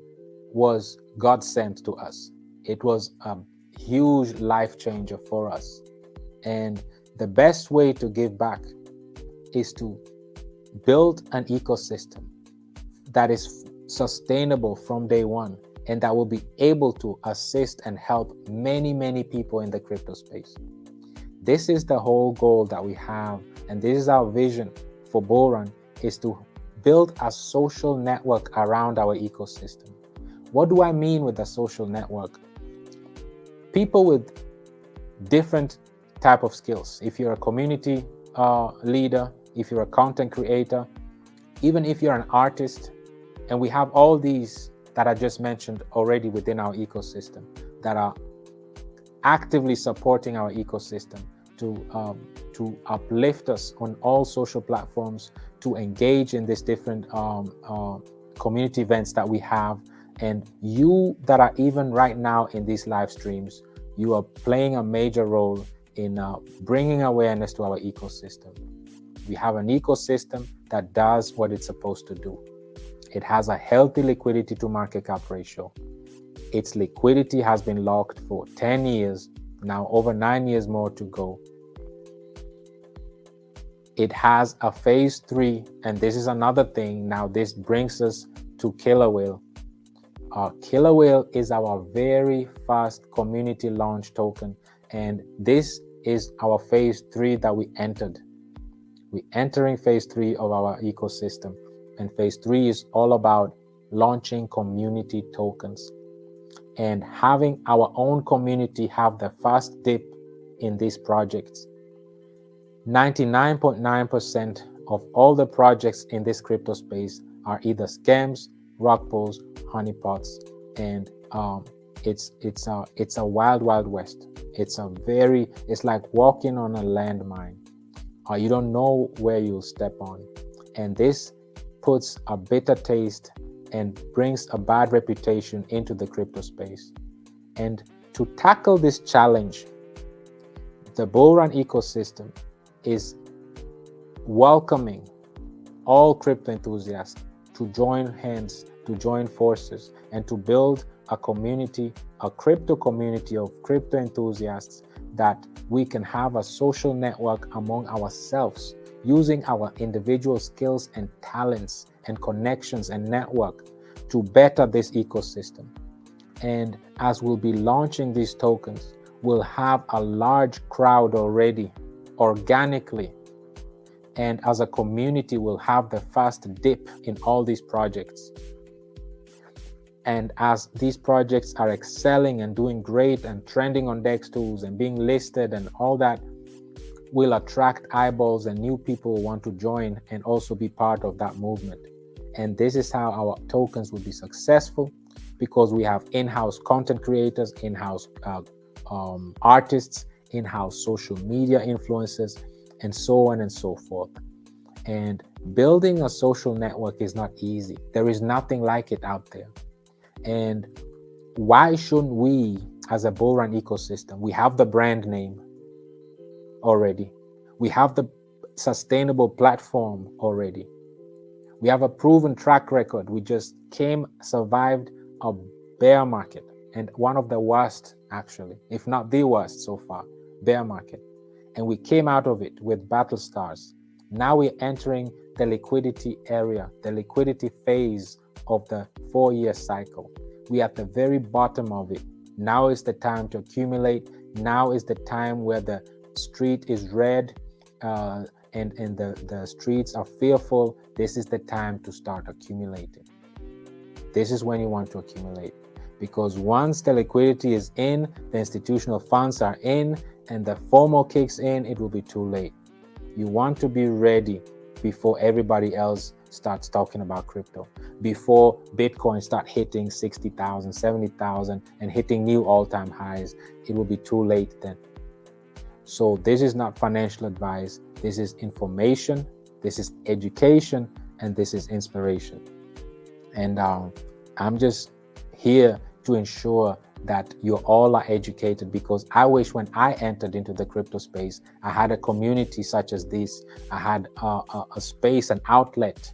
was God sent to us. It was a huge life changer for us. And the best way to give back is to build an ecosystem that is sustainable from day one and that will be able to assist and help many, many people in the crypto space. This is the whole goal that we have, and this is our vision for Bullrun, is to build a social network around our ecosystem. What do I mean with a social network? People with different type of skills. If you're a community leader, if you're a content creator, even if you're an artist, and we have all these that I just mentioned already within our ecosystem that are actively supporting our ecosystem to uplift us on all social platforms, to engage in these different community events that we have. And you that are even right now in these live streams, you are playing a major role in bringing awareness to our ecosystem. We have an ecosystem that does what it's supposed to do. It has a healthy liquidity to market cap ratio. Its liquidity has been locked for 10 years, now over 9 years more to go. It has a phase 3, and this is another thing. Now this brings us to Killer Whale. Killer Whale is our very first community launch token, and this is our phase 3 that we entered. We're entering phase 3 of our ecosystem, and phase 3 is all about launching community tokens and having our own community have the first dip in these projects. 99.9% of all the projects in this crypto space are either scams, rug pulls, honeypots, and it's a wild west. It's like walking on a landmine. You don't know where you'll step on, and this puts a bitter taste and brings a bad reputation into the crypto space. And to tackle this challenge, the Bullrun ecosystem is welcoming all crypto enthusiasts to join hands, to join forces, and to build a community, a crypto community of crypto enthusiasts, that we can have a social network among ourselves using our individual skills and talents and connections and network to better this ecosystem. And as we'll be launching these tokens, we'll have a large crowd already organically. And as a community, we'll have the first dip in all these projects. And as these projects are excelling and doing great and trending on DEX tools and being listed and all that, will attract eyeballs and new people who want to join and also be part of that movement. And this is how our tokens will be successful, because we have in-house content creators, in-house artists, in-house social media influencers, and so on and so forth. And building a social network is not easy. There is nothing like it out there. And why shouldn't we, as a Bullrun ecosystem, we have the brand name already. We have the sustainable platform already. We have a proven track record. We just survived a bear market, and one of the worst, actually, if not the worst so far, bear market. And we came out of it with battle stars. Now we're entering the liquidity area, the liquidity phase of the 4-year cycle. We're at the very bottom of it. Now is the time to accumulate. Now is the time where the street is red and the streets are fearful. This is the time to start accumulating. This is when you want to accumulate, because once the liquidity is in, the institutional funds are in, and the FOMO kicks in, it will be too late. You want to be ready before everybody else starts talking about crypto, before Bitcoin start hitting 60,000, 70,000 and hitting new all-time highs. It will be too late then. So this is not financial advice. This is information, this is education, and this is inspiration. And I'm just here to ensure that you all are educated, because I wish when I entered into the crypto space, I had a community such as this. I had a space, an outlet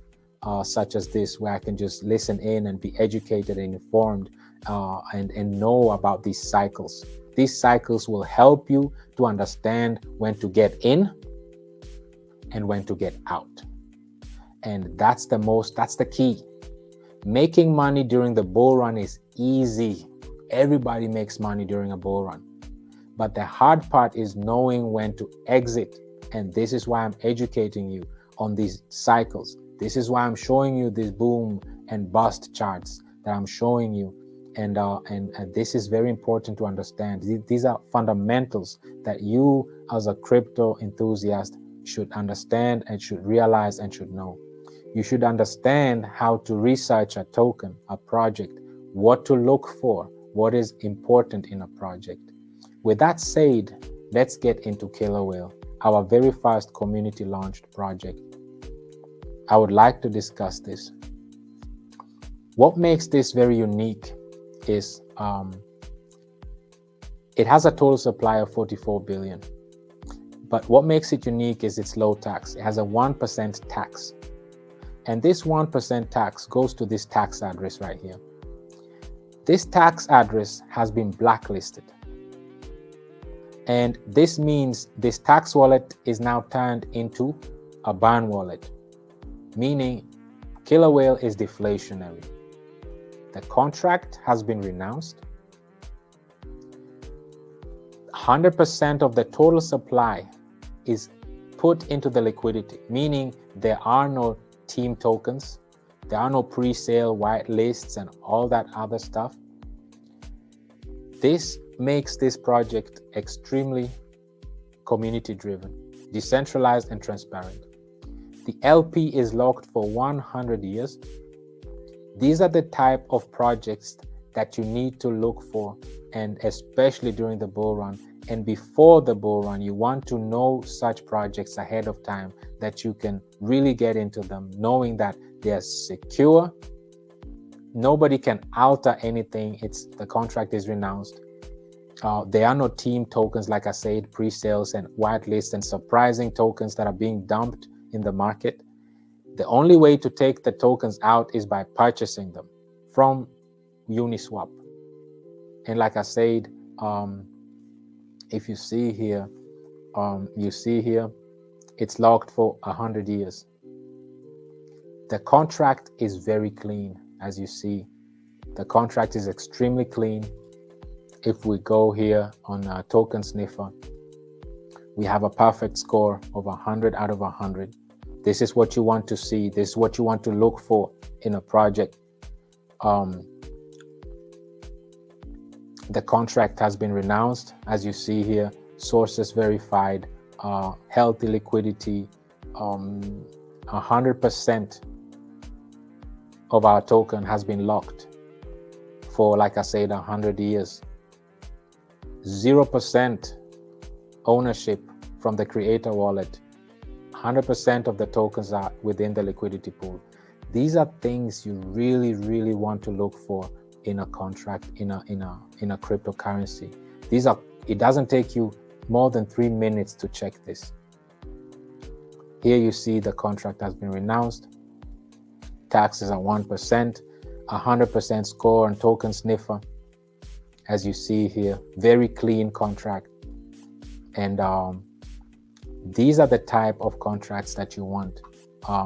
such as this, where I can just listen in and be educated and informed and know about these cycles. These cycles will help you to understand when to get in and when to get out. And that's the key. Making money during the bull run is easy. Everybody makes money during a bull run. But the hard part is knowing when to exit. And this is why I'm educating you on these cycles. This is why I'm showing you these boom and bust charts that I'm showing you. And this is very important to understand. These are fundamentals that you as a crypto enthusiast should understand and should realize and should know. You should understand how to research a token, a project, what to look for, what is important in a project. With that said, let's get into Killer Whale, our very first community launched project. I would like to discuss this. What makes this very unique is it has a total supply of 44 billion. But what makes it unique is its low tax. It has a 1% tax. And this 1% tax goes to this tax address right here. This tax address has been blacklisted. And this means this tax wallet is now turned into a burn wallet, meaning Killer Whale is deflationary. The contract has been renounced. 100% of the total supply is put into the liquidity, meaning there are no team tokens, there are no pre-sale white lists and all that other stuff. This makes this project extremely community driven, decentralized and transparent. The LP is locked for 100 years. These are the type of projects that you need to look for, and especially during the bull run and before the bull run, you want to know such projects ahead of time that you can really get into them, knowing that they're secure. Nobody can alter anything. The contract is renounced. There are no team tokens, like I said, pre-sales and whitelists and surprising tokens that are being dumped in the market. The only way to take the tokens out is by purchasing them from Uniswap. And like I said, if you see here, it's locked for 100 years. The contract is very clean, as you see. The contract is extremely clean. If we go here on Token Sniffer, we have a perfect score of 100 out of 100. This is what you want to see. This is what you want to look for in a project. The contract has been renounced, as you see here, sources verified, healthy liquidity, 100% of our token has been locked for, like I said, 100 years. 0% ownership from the creator wallet. 100% of the tokens are within the liquidity pool. These are things you really, really want to look for in a contract, in a cryptocurrency. It doesn't take you more than 3 minutes to check this. Here you see the contract has been renounced. Taxes are 1%, 100% score on Token Sniffer. As you see here, very clean contract. And these are the type of contracts that you want.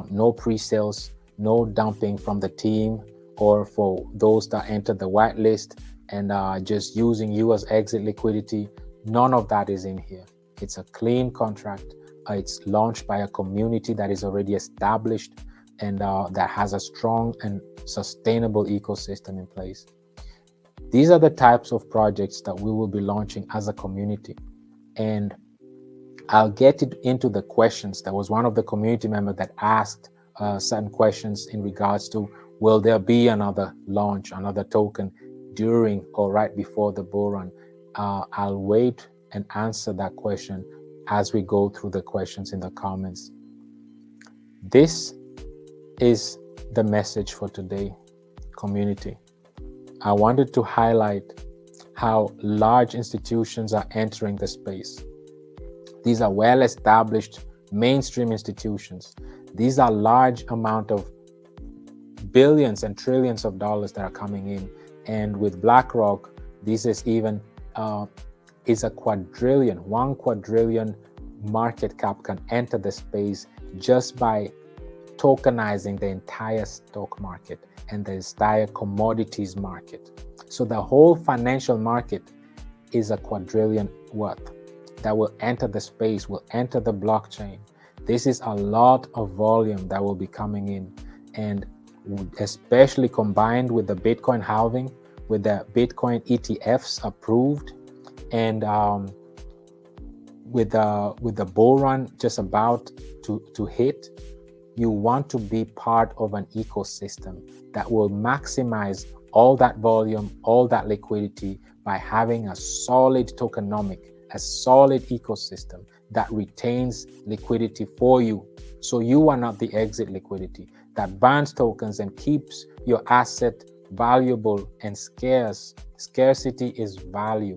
No pre-sales, no dumping from the team, or for those that enter the whitelist and just using you as exit liquidity. None of that is in here. It's a clean contract. It's launched by a community that is already established and that has a strong and sustainable ecosystem in place. These are the types of projects that we will be launching as a community. And I'll get into the questions. There was one of the community members that asked certain questions in regards to, will there be another launch, another token during or right before the bull run? I'll wait and answer that question as we go through the questions in the comments. This is the message for today, community. I wanted to highlight how large institutions are entering the space. These are well-established mainstream institutions. These are large amount of billions and trillions of dollars that are coming in. And with BlackRock, this is even is a quadrillion, 1 quadrillion market cap can enter the space just by tokenizing the entire stock market and the entire commodities market. So the whole financial market is a quadrillion worth that will enter the space, will enter the blockchain. This is a lot of volume that will be coming in, and especially combined with the Bitcoin halving, with the Bitcoin ETFs approved, and with the bull run just about to hit, you want to be part of an ecosystem that will maximize all that volume, all that liquidity by having a solid tokenomic, a solid ecosystem that retains liquidity for you. So you are not the exit liquidity that burns tokens and keeps your asset valuable and scarce. Scarcity is value,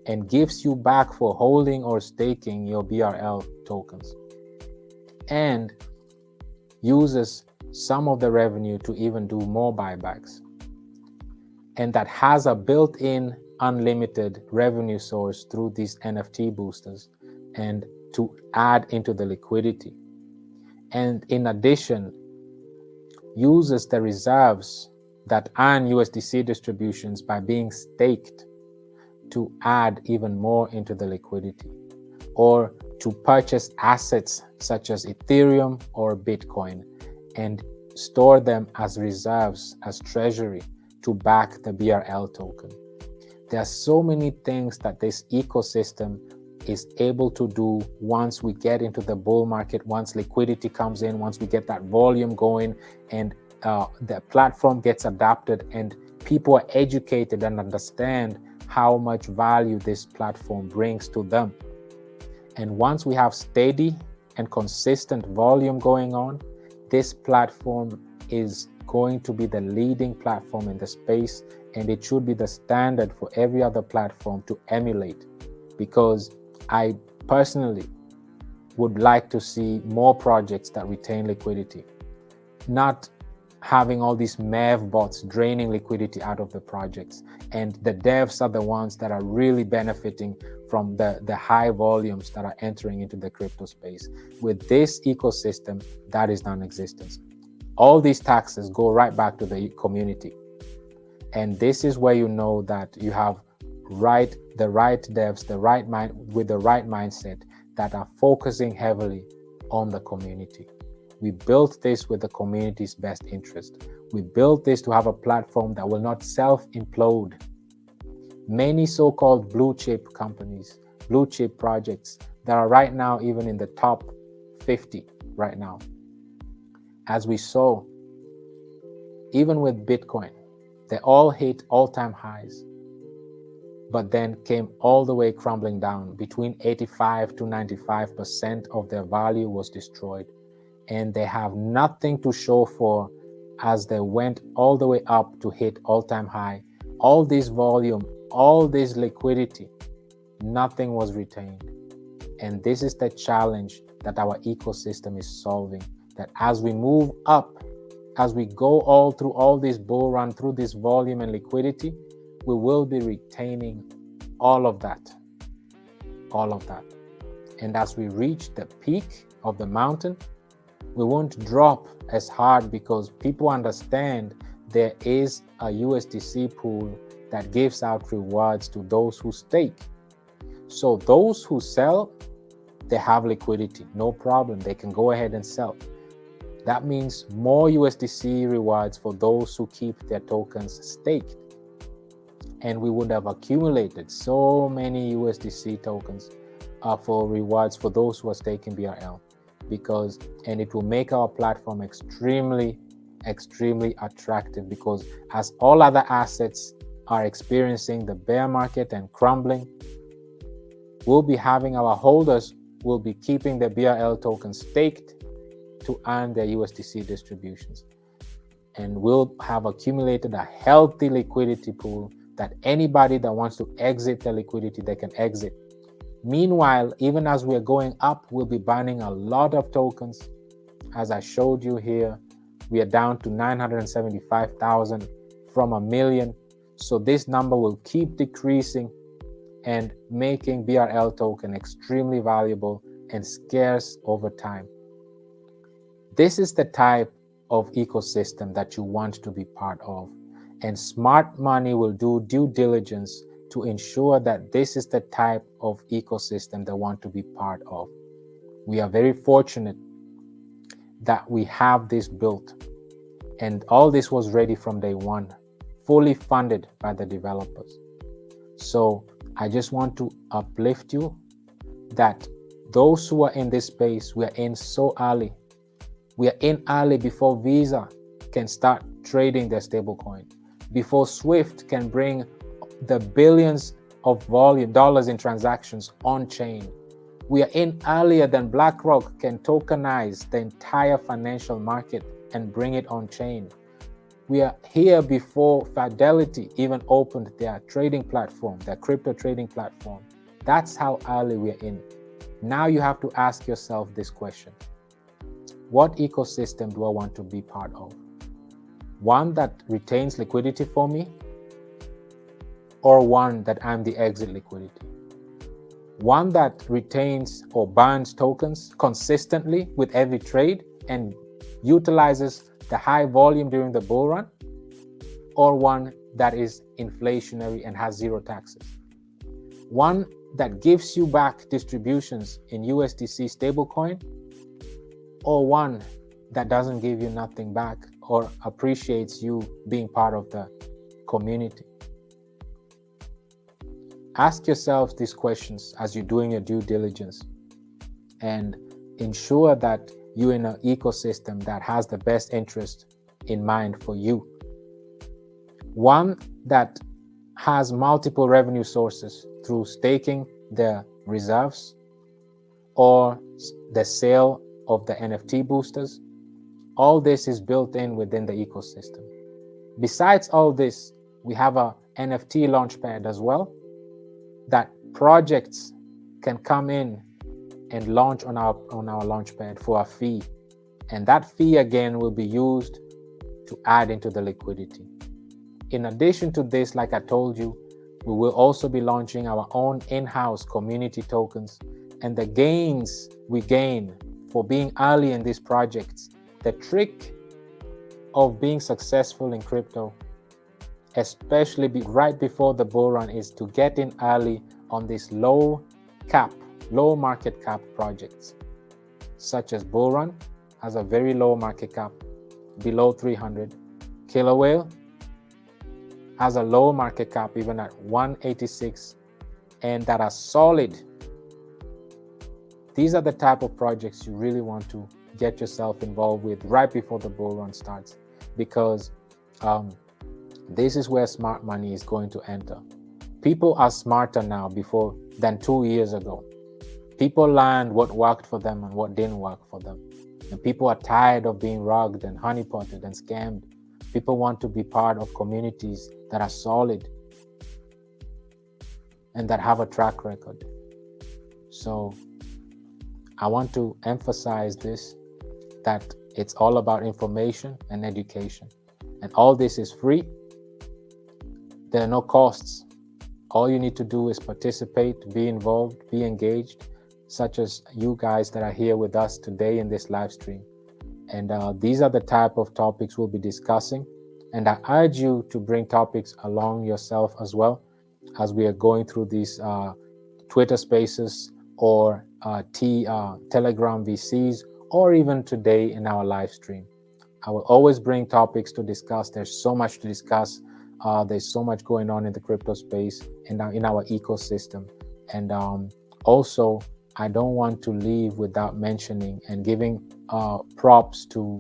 and gives you back for holding or staking your BRL tokens, and uses some of the revenue to even do more buybacks, and that has a built-in unlimited revenue source through these NFT boosters and to add into the liquidity. And in addition, uses the reserves that earn USDC distributions by being staked to add even more into the liquidity, or to purchase assets such as Ethereum or Bitcoin and store them as reserves, as treasury to back the BRL token. There are so many things that this ecosystem is able to do once we get into the bull market, once liquidity comes in, once we get that volume going, and the platform gets adapted and people are educated and understand how much value this platform brings to them. And once we have steady and consistent volume going on, this platform is going to be the leading platform in the space, and it should be the standard for every other platform to emulate, because I personally would like to see more projects that retain liquidity. not having all these MEV bots draining liquidity out of the projects. And the devs are the ones that are really benefiting from the high volumes that are entering into the crypto space. With this ecosystem, that is non-existent. All these taxes go right back to the community. And this is where you know that you have the right devs, with the right mindset that are focusing heavily on the community. We built this with the community's best interest. We built this to have a platform that will not self-implode. Many so-called blue chip companies, blue chip projects that are right now even in the top 50 right now. As we saw, even with Bitcoin, they all hit all-time highs, but then came all the way crumbling down. Between 85 to 95% of their value was destroyed. And they have nothing to show for as they went all the way up to hit all-time high. All this volume, all this liquidity, nothing was retained. And this is the challenge that our ecosystem is solving, that as we move up, as we go all through all this bull run, through this volume and liquidity, we will be retaining all of that. And as we reach the peak of the mountain, we won't drop as hard because people understand there is a USDC pool that gives out rewards to those who stake. So those who sell, they have liquidity, no problem. They can go ahead and sell. That means more USDC rewards for those who keep their tokens staked. And we would have accumulated so many USDC tokens for rewards for those who are staking BRL. And it will make our platform extremely attractive, because as all other assets are experiencing the bear market and crumbling, we'll be having our holders will be keeping the BRL tokens staked to earn their USDC distributions. And we'll have accumulated a healthy liquidity pool that anybody that wants to exit the liquidity, they can exit. Meanwhile, even as we're going up, we'll be burning a lot of tokens. As I showed you here, we are down to 975,000 from 1 million. So this number will keep decreasing and making BRL token extremely valuable and scarce over time. This is the type of ecosystem that you want to be part of. And smart money will do due diligence to ensure that this is the type of ecosystem they want to be part of. We are very fortunate that we have this built, and all this was ready from day one, fully funded by the developers. So I just want to uplift you that those who are in this space, we are in so early. We are in early before Visa can start trading their stablecoin, before Swift can bring the billions of dollars in transactions on chain. We are in earlier than BlackRock can tokenize the entire financial market and bring it on chain. We are here before Fidelity even opened their trading platform, their crypto trading platform. That's how early we are in. Now you have to ask yourself this question: what ecosystem do I want to be part of? One that retains liquidity for me, or one that I'm the exit liquidity? One that retains or burns tokens consistently with every trade and utilizes the high volume during the bull run, or one that is inflationary and has zero taxes? One that gives you back distributions in USDC stablecoin, or one that doesn't give you nothing back or appreciates you being part of the community? Ask yourselves these questions as you're doing your due diligence, and ensure that you're in an ecosystem that has the best interest in mind for you. One that has multiple revenue sources through staking the reserves or the sale of the NFT boosters. All this is built in within the ecosystem. Besides all this, we have a NFT launchpad as well, that projects can come in and launch on our launchpad for a fee. And that fee again will be used to add into the liquidity. In addition to this, like I told you, we will also be launching our own in-house community tokens, and the gains we gain for being early in these projects. The trick of being successful in crypto, especially right before the bull run, is to get in early on these low market cap projects, such as Bullrun has a very low market cap, below 300. Killer Whale has a low market cap, even at 186, and that are solid. These are the type of projects you really want to get yourself involved with right before the bull run starts, because this is where smart money is going to enter. People are smarter now than 2 years ago. People learned what worked for them and what didn't work for them. And people are tired of being rugged and honeypotted and scammed. People want to be part of communities that are solid and that have a track record. So I want to emphasize this, that it's all about information and education. And all this is free. There are no costs. All you need to do is participate, be involved, be engaged, such as you guys that are here with us today in this live stream. And these are the type of topics we'll be discussing. And I urge you to bring topics along yourself as well, as we are going through these Twitter spaces or Telegram VCs, or even today in our live stream. I will always bring topics to discuss. There's so much to discuss. There's so much going on in the crypto space and in our ecosystem. And also, I don't want to leave without mentioning and giving props to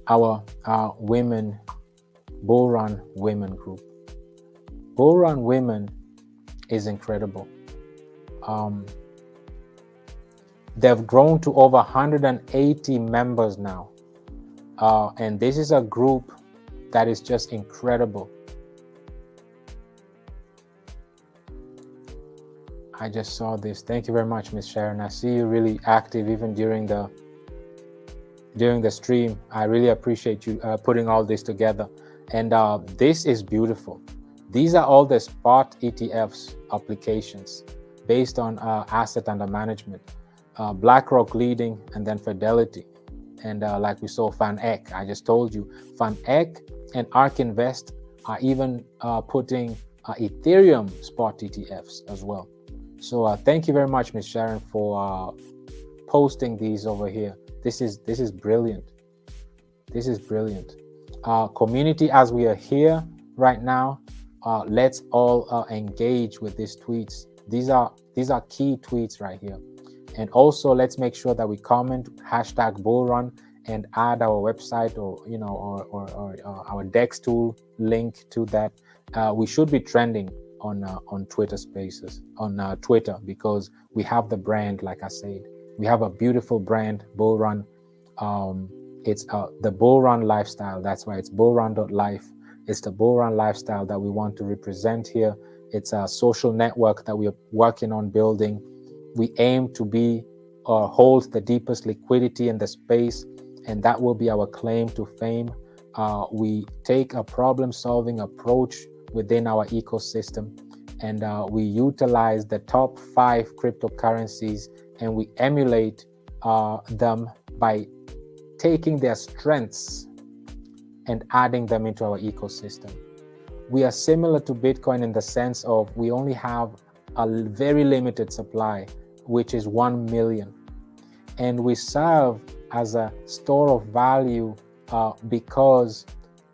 our women, Bullrun Women group. Bullrun Women is incredible. They've grown to over 180 members now. And this is a group that is just incredible. I just saw this. Thank you very much, Miss Sharon. I see you really active even during the stream. I really appreciate you putting all this together. And this is beautiful. These are all the spot ETFs applications based on asset under management. BlackRock leading, and then Fidelity. And like we saw, FanEck. I just told you, FanEck and ARK Invest are even putting Ethereum spot ETFs as well. So thank you very much, Ms. Sharon, for posting these over here. This is brilliant. This is brilliant. Community, as we are here right now, let's all engage with these tweets. These are key tweets right here. And also, let's make sure that we comment #Bullrun and add our website or our Dex tool link to that. We should be trending on Twitter Spaces, on Twitter, because we have the brand. Like I said, we have a beautiful brand, Bullrun. It's the Bullrun lifestyle. That's why it's Bullrun.Life. It's the Bullrun lifestyle that we want to represent here. It's a social network that we are working on building. We aim to be or hold the deepest liquidity in the space, and that will be our claim to fame. We take a problem-solving approach within our ecosystem, and we utilize the top 5 cryptocurrencies, and we emulate them by taking their strengths and adding them into our ecosystem. We are similar to Bitcoin in the sense of we only have a very limited supply, which is 1 million. And we serve as a store of value because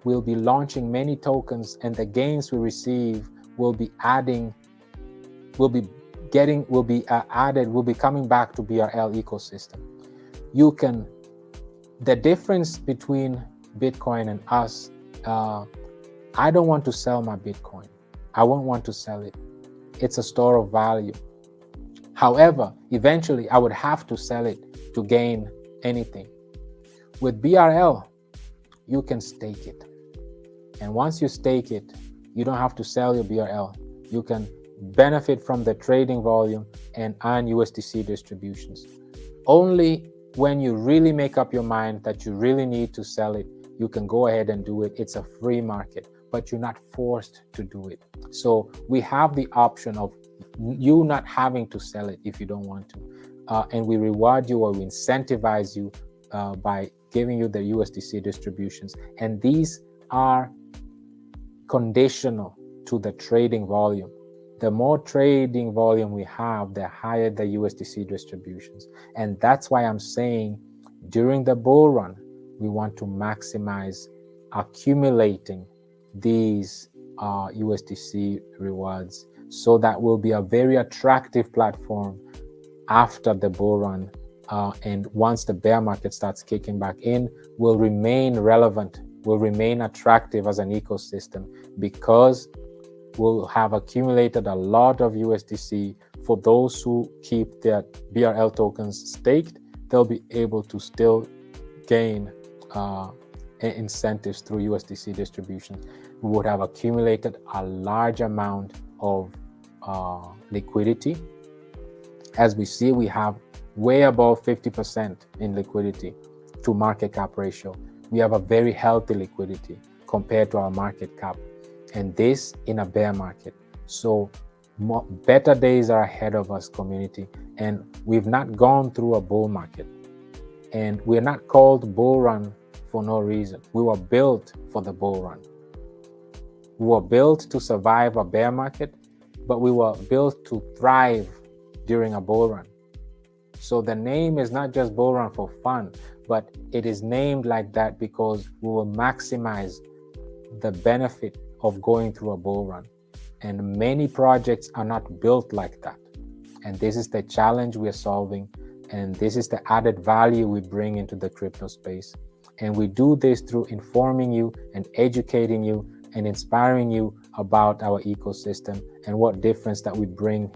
we'll be launching many tokens, and the gains we receive will be added, will be coming back to BRL ecosystem. The difference between Bitcoin and us, I don't want to sell my Bitcoin. I won't want to sell it. It's a store of value. However, eventually I would have to sell it to gain anything. With BRL, you can stake it. And once you stake it, you don't have to sell your BRL. You can benefit from the trading volume and earn USDC distributions. Only when you really make up your mind that you really need to sell it, you can go ahead and do it. It's a free market, but you're not forced to do it. So we have the option of you not having to sell it if you don't want to. And we reward you, or we incentivize you by giving you the USDC distributions. And these are conditional to the trading volume. The more trading volume we have, the higher the USDC distributions. And that's why I'm saying during the bull run, we want to maximize accumulating these USDC rewards, so that will be a very attractive platform after the bull run. And once the bear market starts kicking back in, will remain relevant, will remain attractive as an ecosystem, because we'll have accumulated a lot of USDC. For those who keep their BRL tokens staked, they'll be able to still gain incentives through USDC distribution. We would have accumulated a large amount of liquidity. As we see, we have way above 50% in liquidity to market cap ratio. We have a very healthy liquidity compared to our market cap, and this in a bear market. So better days are ahead of us, community, and we've not gone through a bull market. And we're not called bull run for no reason. We were built for the bull run. We were built to survive a bear market, but we were built to thrive during a bull run. So the name is not just bull run for fun, but it is named like that because we will maximize the benefit of going through a bull run. And many projects are not built like that. And this is the challenge we are solving. And this is the added value we bring into the crypto space. And we do this through informing you and educating you and inspiring you about our ecosystem and what difference that we bring,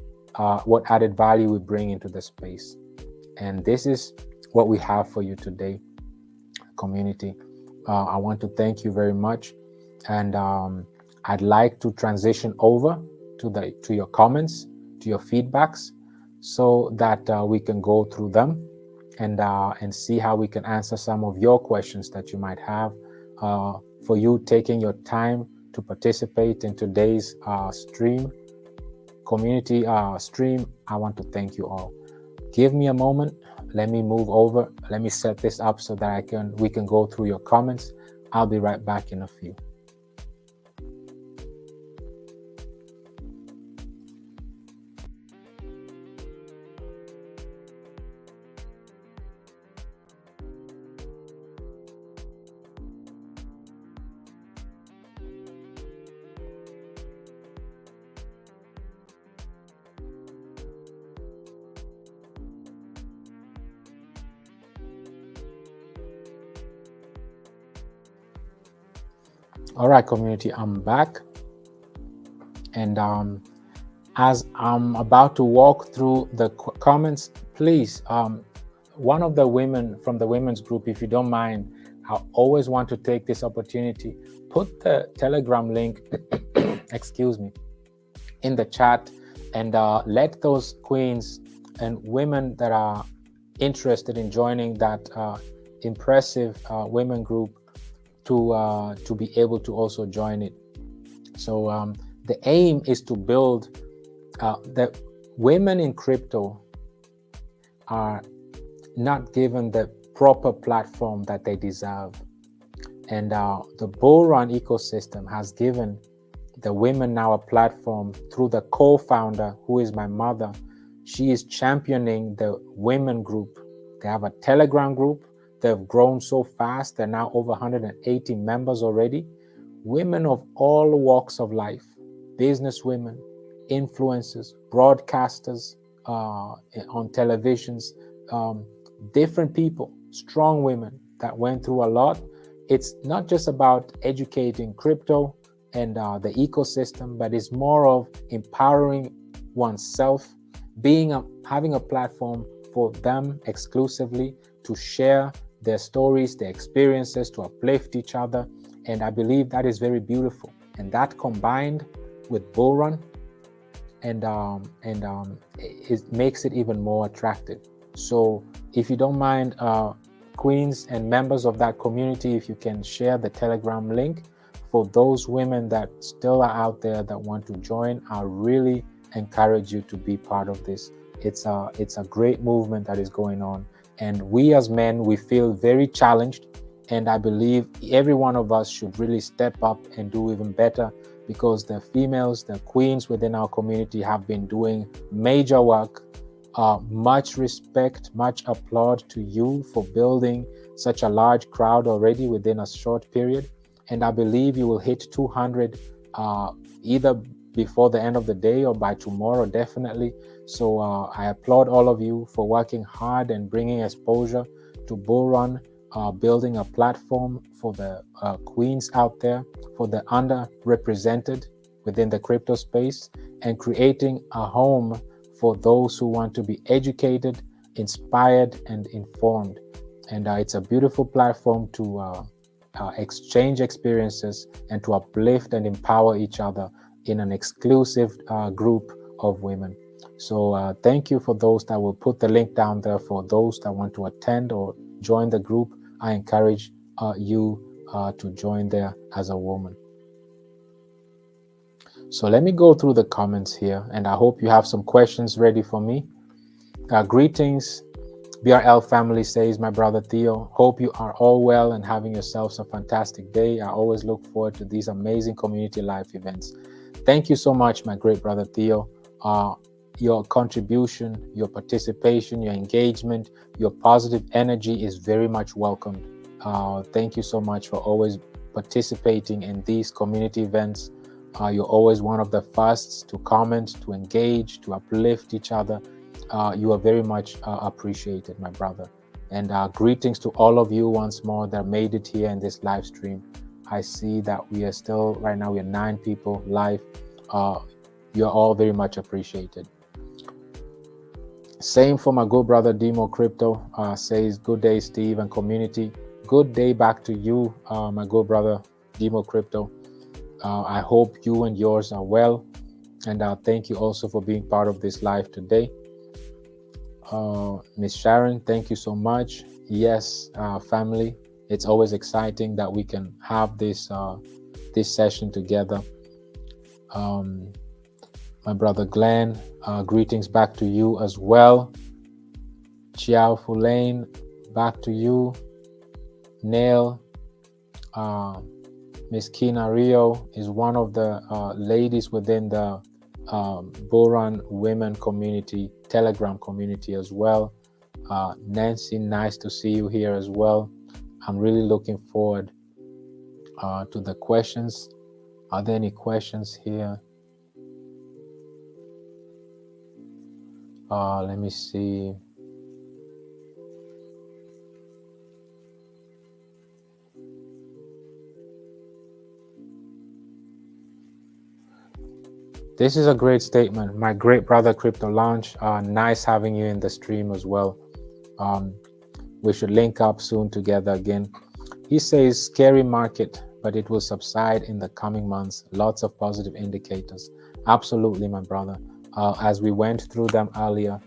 what added value we bring into the space. And this is what we have for you today, community. I want to thank you very much. And I'd like to transition over to your comments, to your feedbacks, so that we can go through them and see how we can answer some of your questions that you might have. For you taking your time to participate in today's community stream, I want to thank you all. Give me a moment. Let me move over. Let me set this up so that we can go through your comments. I'll be right back in a few. All right, community, I'm back. And as I'm about to walk through the comments, please, one of the women from the women's group, if you don't mind, I always want to take this opportunity, put the Telegram link, excuse me, in the chat, and let those queens and women that are interested in joining that impressive women group to be able to also join it. So the aim is to build the women in crypto are not given the proper platform that they deserve. And the Bull Run ecosystem has given the women now a platform through the co-founder, who is my mother. She is championing the women group. They have a Telegram group. They've grown so fast. They're now over 180 members already. Women of all walks of life, business women, influencers, broadcasters on televisions, different people, strong women that went through a lot. It's not just about educating crypto and the ecosystem, but it's more of empowering oneself, having a platform for them exclusively to share their stories, their experiences, to uplift each other. And I believe that is very beautiful. And that combined with Bull Run it makes it even more attractive. So if you don't mind, queens and members of that community, if you can share the Telegram link for those women that still are out there that want to join, I really encourage you to be part of this. It's a great movement that is going on, and we as men, we feel very challenged, and I believe every one of us should really step up and do even better, because the females, the queens within our community have been doing major work. Much respect, much applaud to you for building such a large crowd already within a short period. And I believe you will hit 200 either before the end of the day or by tomorrow, definitely. So I applaud all of you for working hard and bringing exposure to Bull Run, building a platform for the queens out there, for the underrepresented within the crypto space, and creating a home for those who want to be educated, inspired, and informed. And it's a beautiful platform to exchange experiences and to uplift and empower each other in an exclusive group of women. So thank you for those that will put the link down there for those that want to attend or join the group. I encourage you to join there as a woman. So let me go through the comments here, and I hope you have some questions ready for me. Greetings, BRL family, says my brother Theo. Hope you are all well and having yourselves a fantastic day. I always look forward to these amazing community life events. Thank you so much, my great brother Theo. Your contribution, your participation, your engagement, your positive energy is very much welcomed. Thank you so much for always participating in these community events. You're always one of the first to comment, to engage, to uplift each other. You are very much appreciated, my brother. And greetings to all of you once more that made it here in this live stream. I see that we are still, right now, we are 9 people live. You're all very much appreciated. Same for my good brother Demo Crypto, says, good day, Steve and community. Good day back to you, my good brother Demo Crypto. I hope you and yours are well. And thank you also for being part of this live today. Miss Sharon, thank you so much. Yes, family, it's always exciting that we can have this session together. My brother Glenn, greetings back to you as well. Chiao Fulane, back to you. Neil, Miss Kina Rio is one of the ladies within the Bullrun women community, Telegram community as well. Nancy, nice to see you here as well. I'm really looking forward to the questions. Are there any questions here? Let me see. This is a great statement. My great brother Crypto Launch, nice having you in the stream as well. We should link up soon together again. He says, scary market, but it will subside in the coming months. Lots of positive indicators. Absolutely, my brother. As we went through them earlier,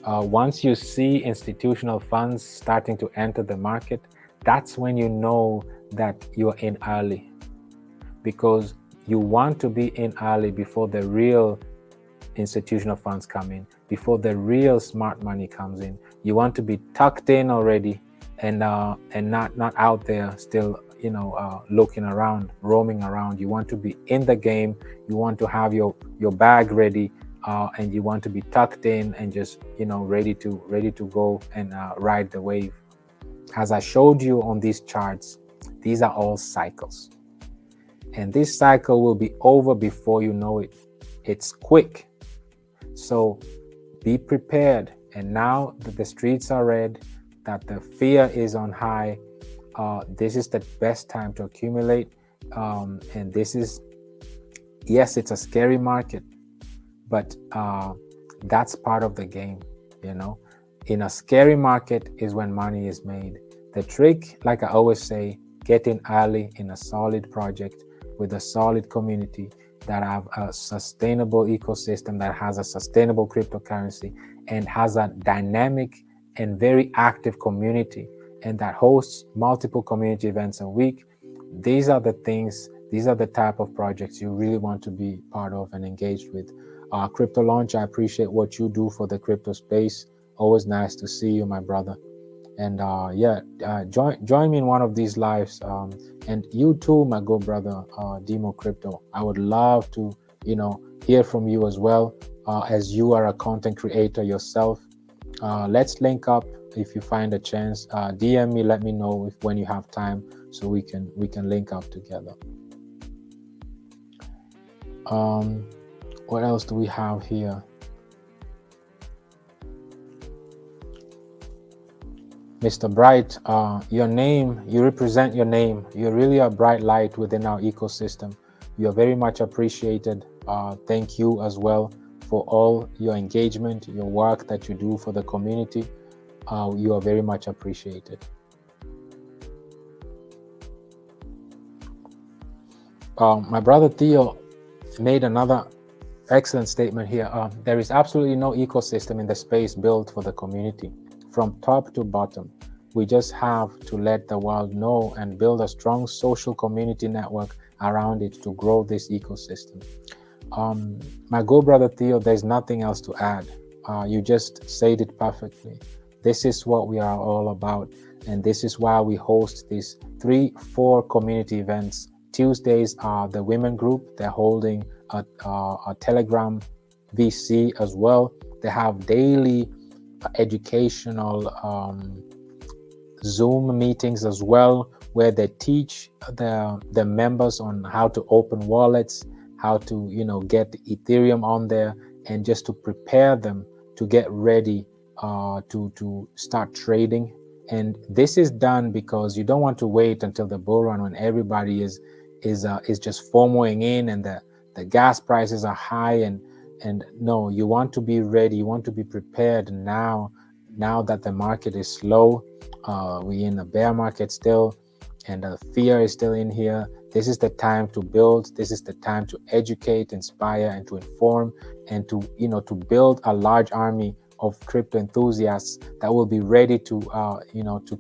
once you see institutional funds starting to enter the market, that's when you know that you're in early, because you want to be in early before the real institutional funds come in, before the real smart money comes in. You want to be tucked in already, and not out there still, looking around, roaming around. You want to be in the game. You want to have your bag ready, and you want to be tucked in and just ready to go and ride the wave. As I showed you on these charts, these are all cycles, and this cycle will be over before you know it. It's quick. So be prepared. And now that the streets are red, that the fear is on high, this is the best time to accumulate. And this is, yes, it's a scary market, but that's part of the game. In a scary market is when money is made. The trick, like I always say, get in early in a solid project with a solid community that have a sustainable ecosystem, that has a sustainable cryptocurrency, and has a dynamic and very active community, and that hosts multiple community events a week, these are the things, these are the type of projects you really want to be part of and engaged with. Crypto Launch, I appreciate what you do for the crypto space. Always nice to see you, my brother. And join me in one of these lives. And you too, my good brother, Demo Crypto. I would love to, hear from you as well, as you are a content creator yourself. Let's link up if you find a chance. DM me, let me know if when you have time, so we can link up together. What else do we have here? Mr. Bright, your name, you represent your name. You're really a bright light within our ecosystem. You're very much appreciated. Thank you as well for all your engagement, your work that you do for the community. You are very much appreciated. My brother Theo made another excellent statement here. There is absolutely no ecosystem in the space built for the community. From top to bottom, we just have to let the world know and build a strong social community network around it to grow this ecosystem. My good brother Theo, there's nothing else to add. You just said it perfectly. This is what we are all about, and this is why we host these 3-4 community events. Tuesdays are the women group. They're holding a Telegram VC as well. They have daily educational Zoom meetings as well, where they teach the members on how to open wallets, how to get Ethereum on there, and just to prepare them to get ready to start trading. And this is done because you don't want to wait until the bull run when everybody is just FOMOing in and the gas prices are high, and no, you want to be ready, you want to be prepared now that the market is slow. We're in a bear market still, and the fear is still in here. This is the time to build. This is the time to educate, inspire, and to inform, and to build a large army of crypto enthusiasts that will be ready to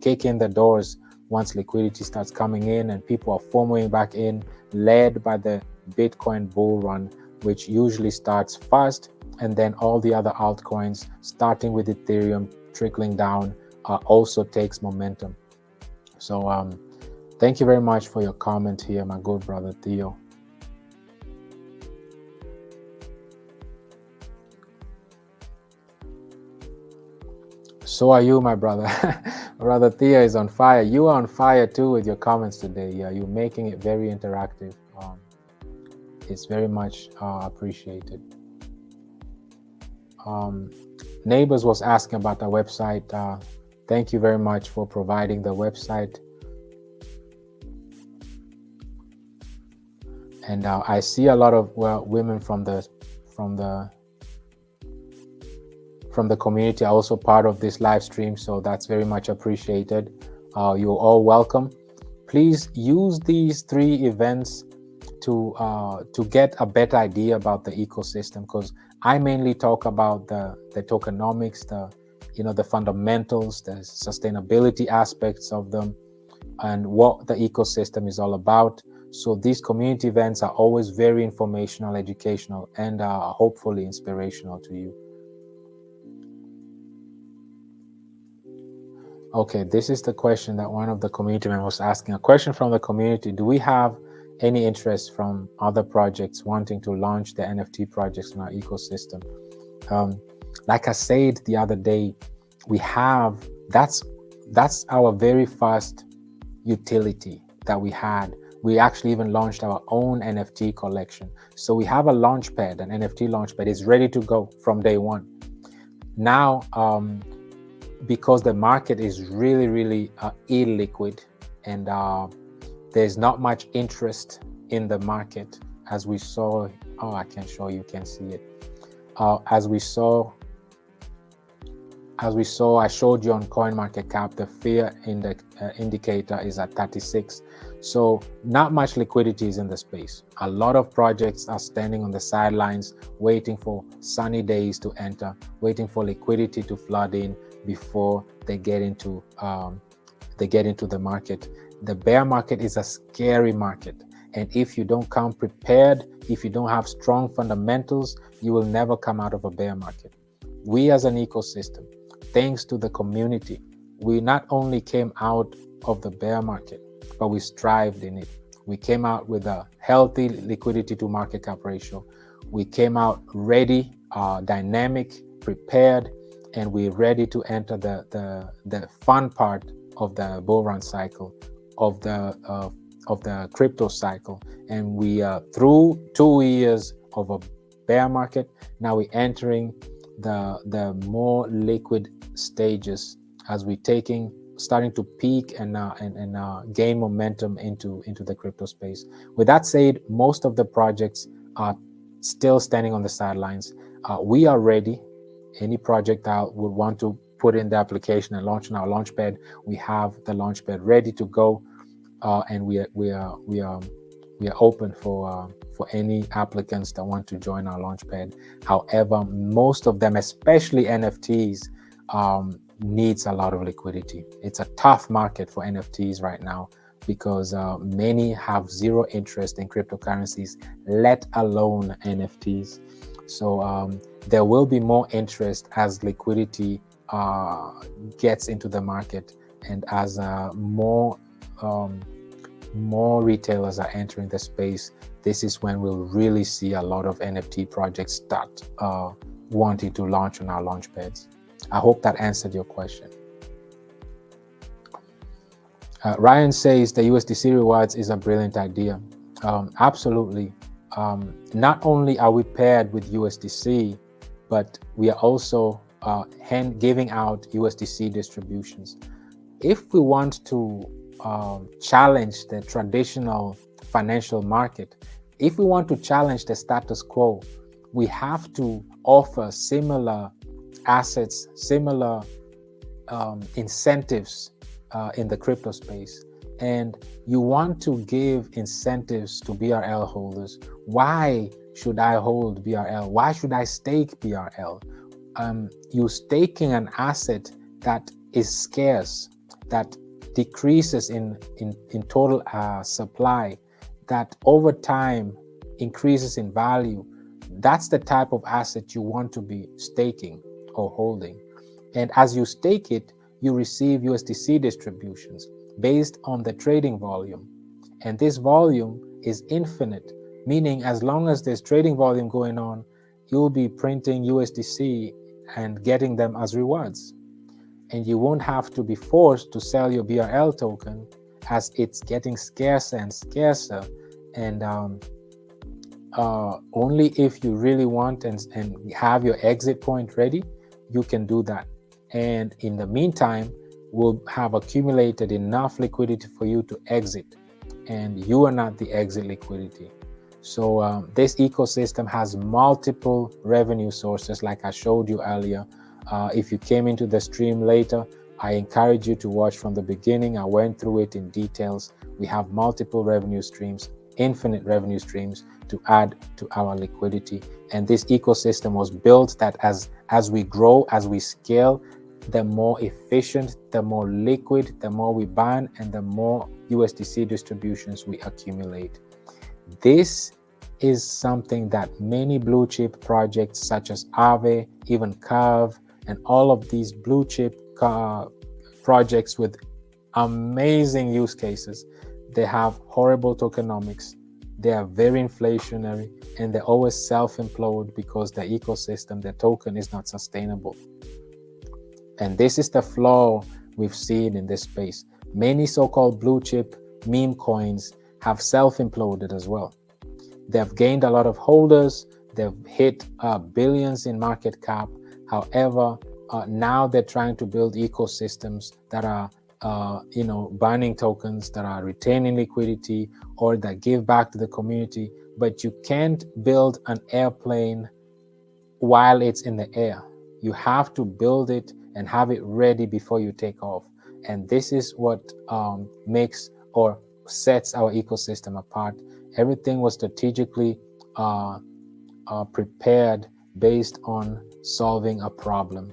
kick in the doors once liquidity starts coming in and people are FOMOing back in, led by the Bitcoin bull run, which usually starts fast, and then all the other altcoins, starting with Ethereum, trickling down, also takes momentum. So thank you very much for your comment here, my good brother Theo. So are you, my brother. Brother Theo is on fire. You are on fire too with your comments today. Yeah, you're making it very interactive. It's very much appreciated. Neighbors was asking about the website. Thank you very much for providing the website. And I see a lot of women from the community are also part of this live stream, so that's very much appreciated. You're all welcome. Please use these 3 events to get a better idea about the ecosystem, because I mainly talk about the tokenomics, the fundamentals, the sustainability aspects of them, and what the ecosystem is all about. So these community events are always very informational, educational, and hopefully inspirational to you. Okay, this is the question that one of the community members was asking. A question from the community: do we have any interest from other projects wanting to launch the NFT projects in our ecosystem? Like I said the other day, we have that's our very first utility that we had. We actually even launched our own NFT collection. So we have a launch pad, an NFT launch pad is ready to go from day one. Now, because the market is really, really illiquid, and there's not much interest in the market, as we saw. Oh, I can't show you, can't see it. As we saw, I showed you on CoinMarketCap, the fear indicator is at 36. So not much liquidity is in the space. A lot of projects are standing on the sidelines, waiting for sunny days to enter, waiting for liquidity to flood in, before they get into the market. The bear market is a scary market, and if you don't come prepared, if you don't have strong fundamentals, you will never come out of a bear market. We as an ecosystem, thanks to the community, we not only came out of the bear market, but we strived in it. We came out with a healthy liquidity to market cap ratio. We came out ready, dynamic, prepared, and we're ready to enter the fun part of the bull run cycle, of the crypto cycle. And we through 2 years of a bear market, now we're entering the more liquid stages as we're starting to peak and gain momentum into the crypto space. With that said, most of the projects are still standing on the sidelines. We are ready. Any project that would want to put in the application and launch in our launchpad, we have the launchpad ready to go, and we are open for any applicants that want to join our launchpad. However, most of them, especially NFTs, needs a lot of liquidity. It's a tough market for NFTs right now because many have zero interest in cryptocurrencies, let alone NFTs. So there will be more interest as liquidity gets into the market, and as more retailers are entering the space. This is when we'll really see a lot of NFT projects start wanting to launch on our launchpads. I hope that answered your question. Ryan says the USDC rewards is a brilliant idea. Absolutely. Not only are we paired with USDC, but we are also giving out USDC distributions. If we want to challenge the traditional financial market, if we want to challenge the status quo, we have to offer similar assets, similar incentives in the crypto space. And you want to give incentives to BRL holders. Why should I hold BRL? Why should I stake BRL? You're staking an asset that is scarce, that decreases in total supply, that over time increases in value. That's the type of asset you want to be staking or holding. And as you stake it, you receive USDC distributions based on the trading volume. And this volume is infinite, meaning as long as there's trading volume going on, you'll be printing USDC and getting them as rewards. And you won't have to be forced to sell your BRL token as it's getting scarcer and scarcer. And only if you really want and have your exit point ready, you can do that. And in the meantime, we'll have accumulated enough liquidity for you to exit. And you are not the exit liquidity. So this ecosystem has multiple revenue sources, like I showed you earlier. If you came into the stream later, I encourage you to watch from the beginning. I went through it in details. We have multiple revenue streams, infinite revenue streams to add to our liquidity. And this ecosystem was built that as we grow, as we scale, the more efficient, the more liquid, the more we burn, and the more USDC distributions we accumulate. This is something that many blue chip projects such as Aave, even Curve, and all of these blue chip projects with amazing use cases, they have horrible tokenomics, they are very inflationary, and they always self-implode because the ecosystem, the token, is not sustainable. And this is the flaw we've seen in this space. Many so-called blue chip meme coins have self-imploded as well. They've gained a lot of holders, they've hit billions in market cap. However, now they're trying to build ecosystems that are burning tokens, that are retaining liquidity, or that give back to the community. But you can't build an airplane while it's in the air. You have to build it and have it ready before you take off. And this is what makes or sets our ecosystem apart. Everything was strategically prepared based on solving a problem,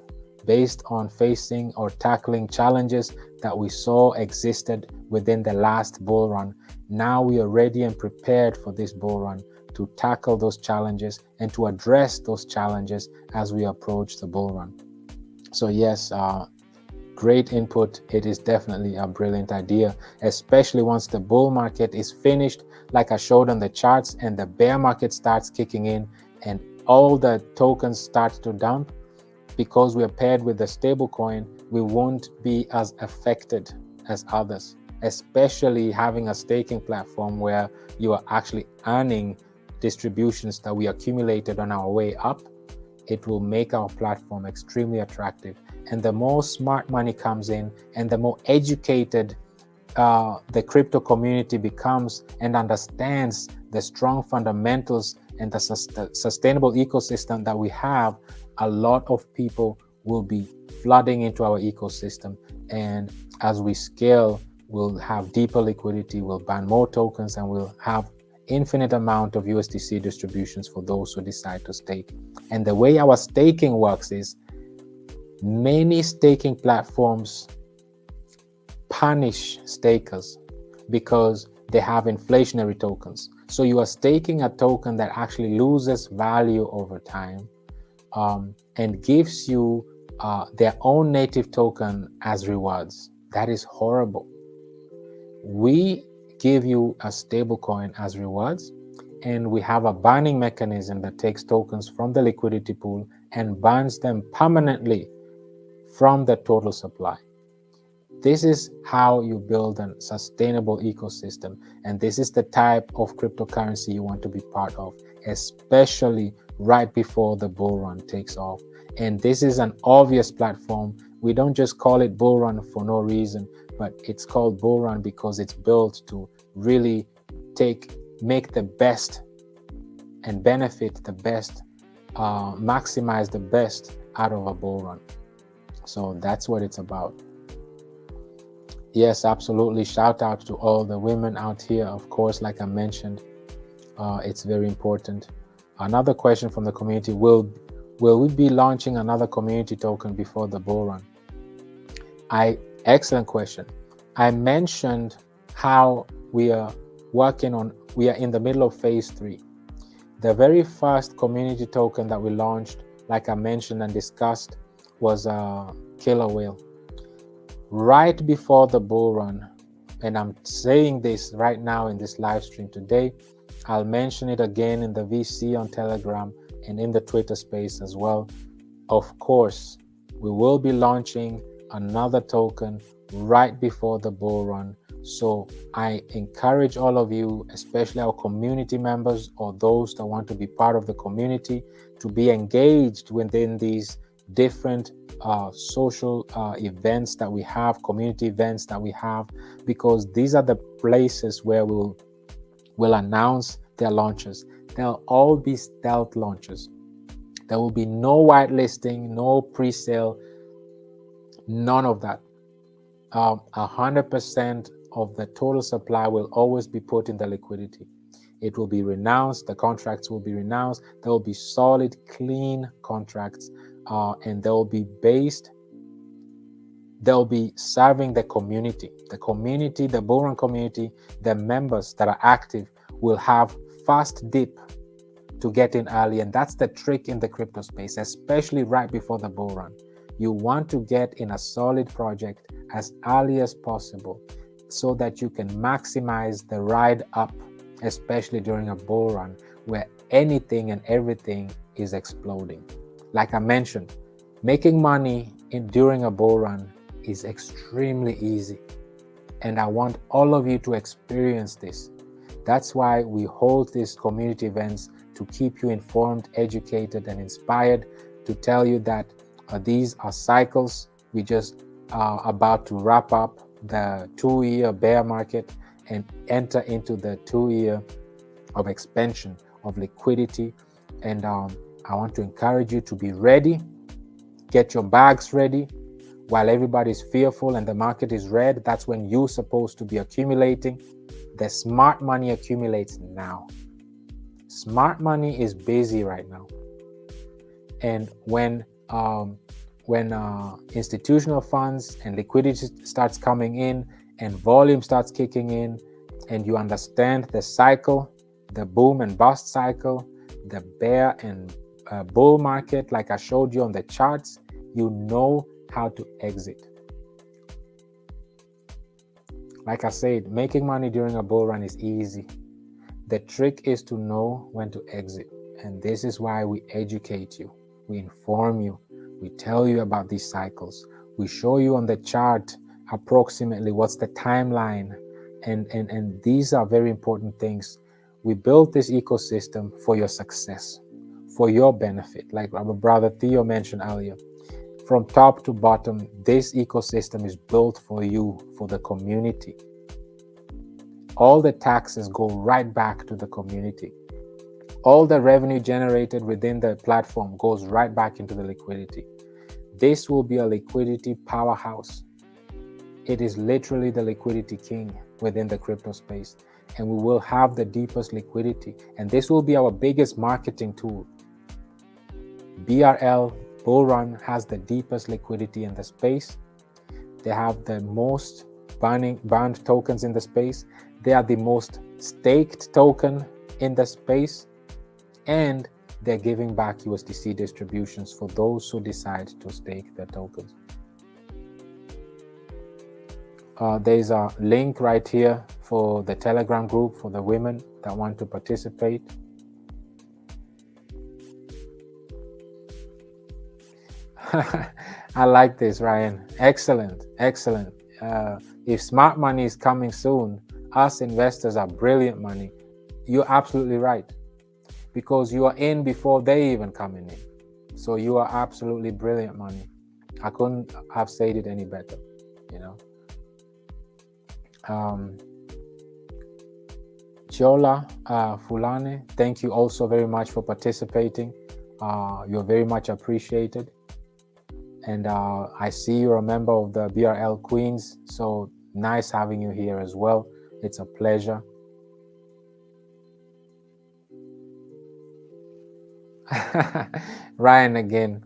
based on facing or tackling challenges that we saw existed within the last bull run. Now we are ready and prepared for this bull run to tackle those challenges and to address those challenges as we approach the bull run. So yes, great input. It is definitely a brilliant idea, especially once the bull market is finished, like I showed on the charts, and the bear market starts kicking in and all the tokens start to dump. Because we are paired with the stable coin, we won't be as affected as others, especially having a staking platform where you are actually earning distributions that we accumulated on our way up. It will make our platform extremely attractive. And the more smart money comes in and the more educated the crypto community becomes and understands the strong fundamentals and the sustainable ecosystem that we have, a lot of people will be flooding into our ecosystem. And as we scale, we'll have deeper liquidity, we'll ban more tokens, and we'll have infinite amount of USDC distributions for those who decide to stake. And the way our staking works is many staking platforms punish stakers because they have inflationary tokens. So you are staking a token that actually loses value over time, and gives you their own native token as rewards. That is horrible. We give you a stable coin as rewards, and we have a banning mechanism that takes tokens from the liquidity pool and bans them permanently from the total supply. This is how you build a sustainable ecosystem, and this is the type of cryptocurrency you want to be part of, especially right before the bull run takes off. And this is an obvious platform. We don't just call it bull run for no reason, but it's called bull run because it's built to really make the best and benefit the best, maximize the best out of a bull run. So that's what it's about. Yes, absolutely. Shout out to all the women out here. Of course, like I mentioned, it's very important. Another question from the community: Will we be launching another community token before the bull run? Excellent question. I mentioned how we are in the middle of phase 3. The very first community token that we launched, like I mentioned and discussed, was a killer whale. Right before the bull run, and I'm saying this right now in this live stream today, I'll mention it again in the VC on Telegram and in the Twitter space as well. Of course, we will be launching another token right before the bull run. So I encourage all of you, especially our community members or those that want to be part of the community, to be engaged within these different social events that we have, community events that we have, because these are the places where we'll announce their launches. They'll all be stealth launches. There will be no whitelisting, no pre-sale, none of that. 100% of the total supply will always be put in the liquidity. It will be renounced. The contracts will be renounced. There will be solid, clean contracts, and they'll be serving the community. The community, the Bullrun community, the members that are active will have fast dip to get in early. And that's the trick in the crypto space, especially right before the bull run. You want to get in a solid project as early as possible so that you can maximize the ride up, especially during a bull run where anything and everything is exploding. Like I mentioned, making money during a bull run is extremely easy. And I want all of you to experience this. That's why we hold these community events, to keep you informed, educated, and inspired, to tell you that these are cycles. We just are about to wrap up the 2-year bear market and enter into the 2-year of expansion of liquidity. And I want to encourage you to be ready. Get your bags ready. While everybody's fearful and the market is red, that's when you're supposed to be accumulating. The smart money accumulates now. Smart money is busy right now. And when when institutional funds and liquidity starts coming in and volume starts kicking in, and you understand the cycle, the boom and bust cycle, the bear and bull market, like I showed you on the charts, you know how to exit. Like I said, making money during a bull run is easy. The trick is to know when to exit. And this is why we educate you, we inform you, we tell you about these cycles, we show you on the chart approximately what's the timeline. And these are very important things. We built this ecosystem for your success, for your benefit. Like our brother Theo mentioned earlier, from top to bottom, this ecosystem is built for you, for the community. All the taxes go right back to the community. All the revenue generated within the platform goes right back into the liquidity. This will be a liquidity powerhouse. It is literally the liquidity king within the crypto space, and we will have the deepest liquidity. And this will be our biggest marketing tool. BRL Bullrun has the deepest liquidity in the space. They have the most banned tokens in the space. They are the most staked token in the space, and they're giving back USDC distributions for those who decide to stake their tokens. There's a link right here for the Telegram group for the women that want to participate. I like this, Ryan. Excellent, excellent. If smart money is coming soon, us investors are brilliant money. You're absolutely right, because you are in before they even coming in. So you are absolutely brilliant money. I couldn't have said it any better, you know. Chola Fulane, thank you also very much for participating. You're very much appreciated. And I see you're a member of the BRL Queens, so nice having you here as well. It's a pleasure. Ryan again,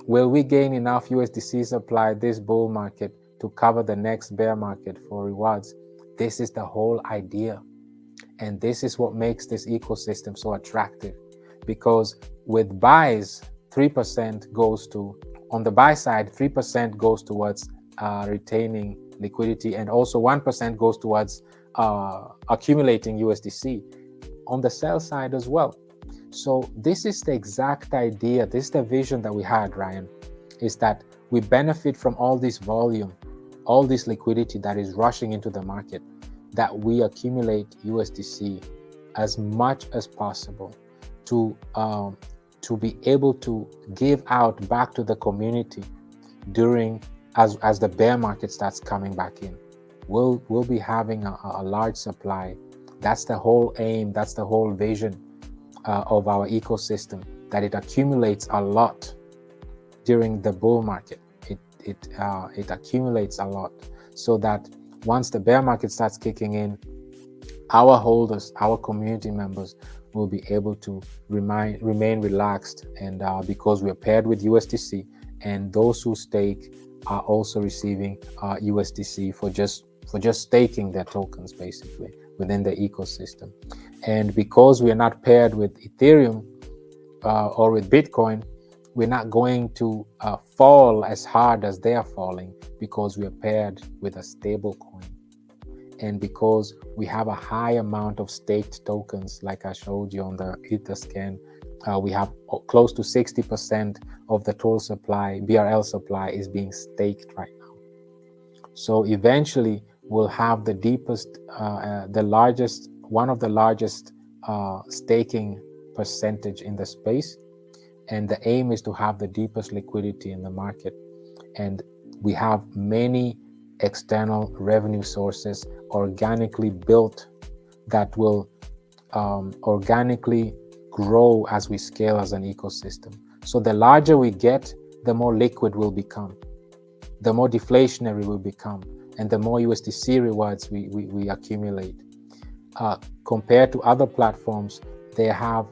will we gain enough USDC supply this bull market to cover the next bear market for rewards? This is the whole idea. And this is what makes this ecosystem so attractive, because with buys, 3% goes to, on the buy side, 3% goes towards retaining liquidity, and also 1% goes towards accumulating USDC on the sell side as well. So this is the exact idea. This is the vision that we had, Ryan, is that we benefit from all this volume, all this liquidity that is rushing into the market, that we accumulate USDC as much as possible to be able to give out back to the community during as the bear market starts coming back in. We'll be having a large supply. That's the whole aim. That's the whole vision of our ecosystem, that it accumulates a lot during the bull market. It accumulates a lot, so that once the bear market starts kicking in, our holders, our community members will be able to remain relaxed, and because we're paired with USDC, and those who stake are also receiving USDC for just staking their tokens, basically, within the ecosystem. And because we are not paired with Ethereum or with Bitcoin, we're not going to fall as hard as they are falling, because we are paired with a stable coin. And because we have a high amount of staked tokens, like I showed you on the Etherscan, we have close to 60% of the total supply, BRL supply, is being staked right now. So eventually we'll have the deepest, one of the largest staking percentage in the space. And the aim is to have the deepest liquidity in the market. And we have many external revenue sources organically built that will organically grow as we scale as an ecosystem. So the larger we get, the more liquid we'll become, the more deflationary we'll become, and the more USDC rewards we accumulate. Compared to other platforms, they have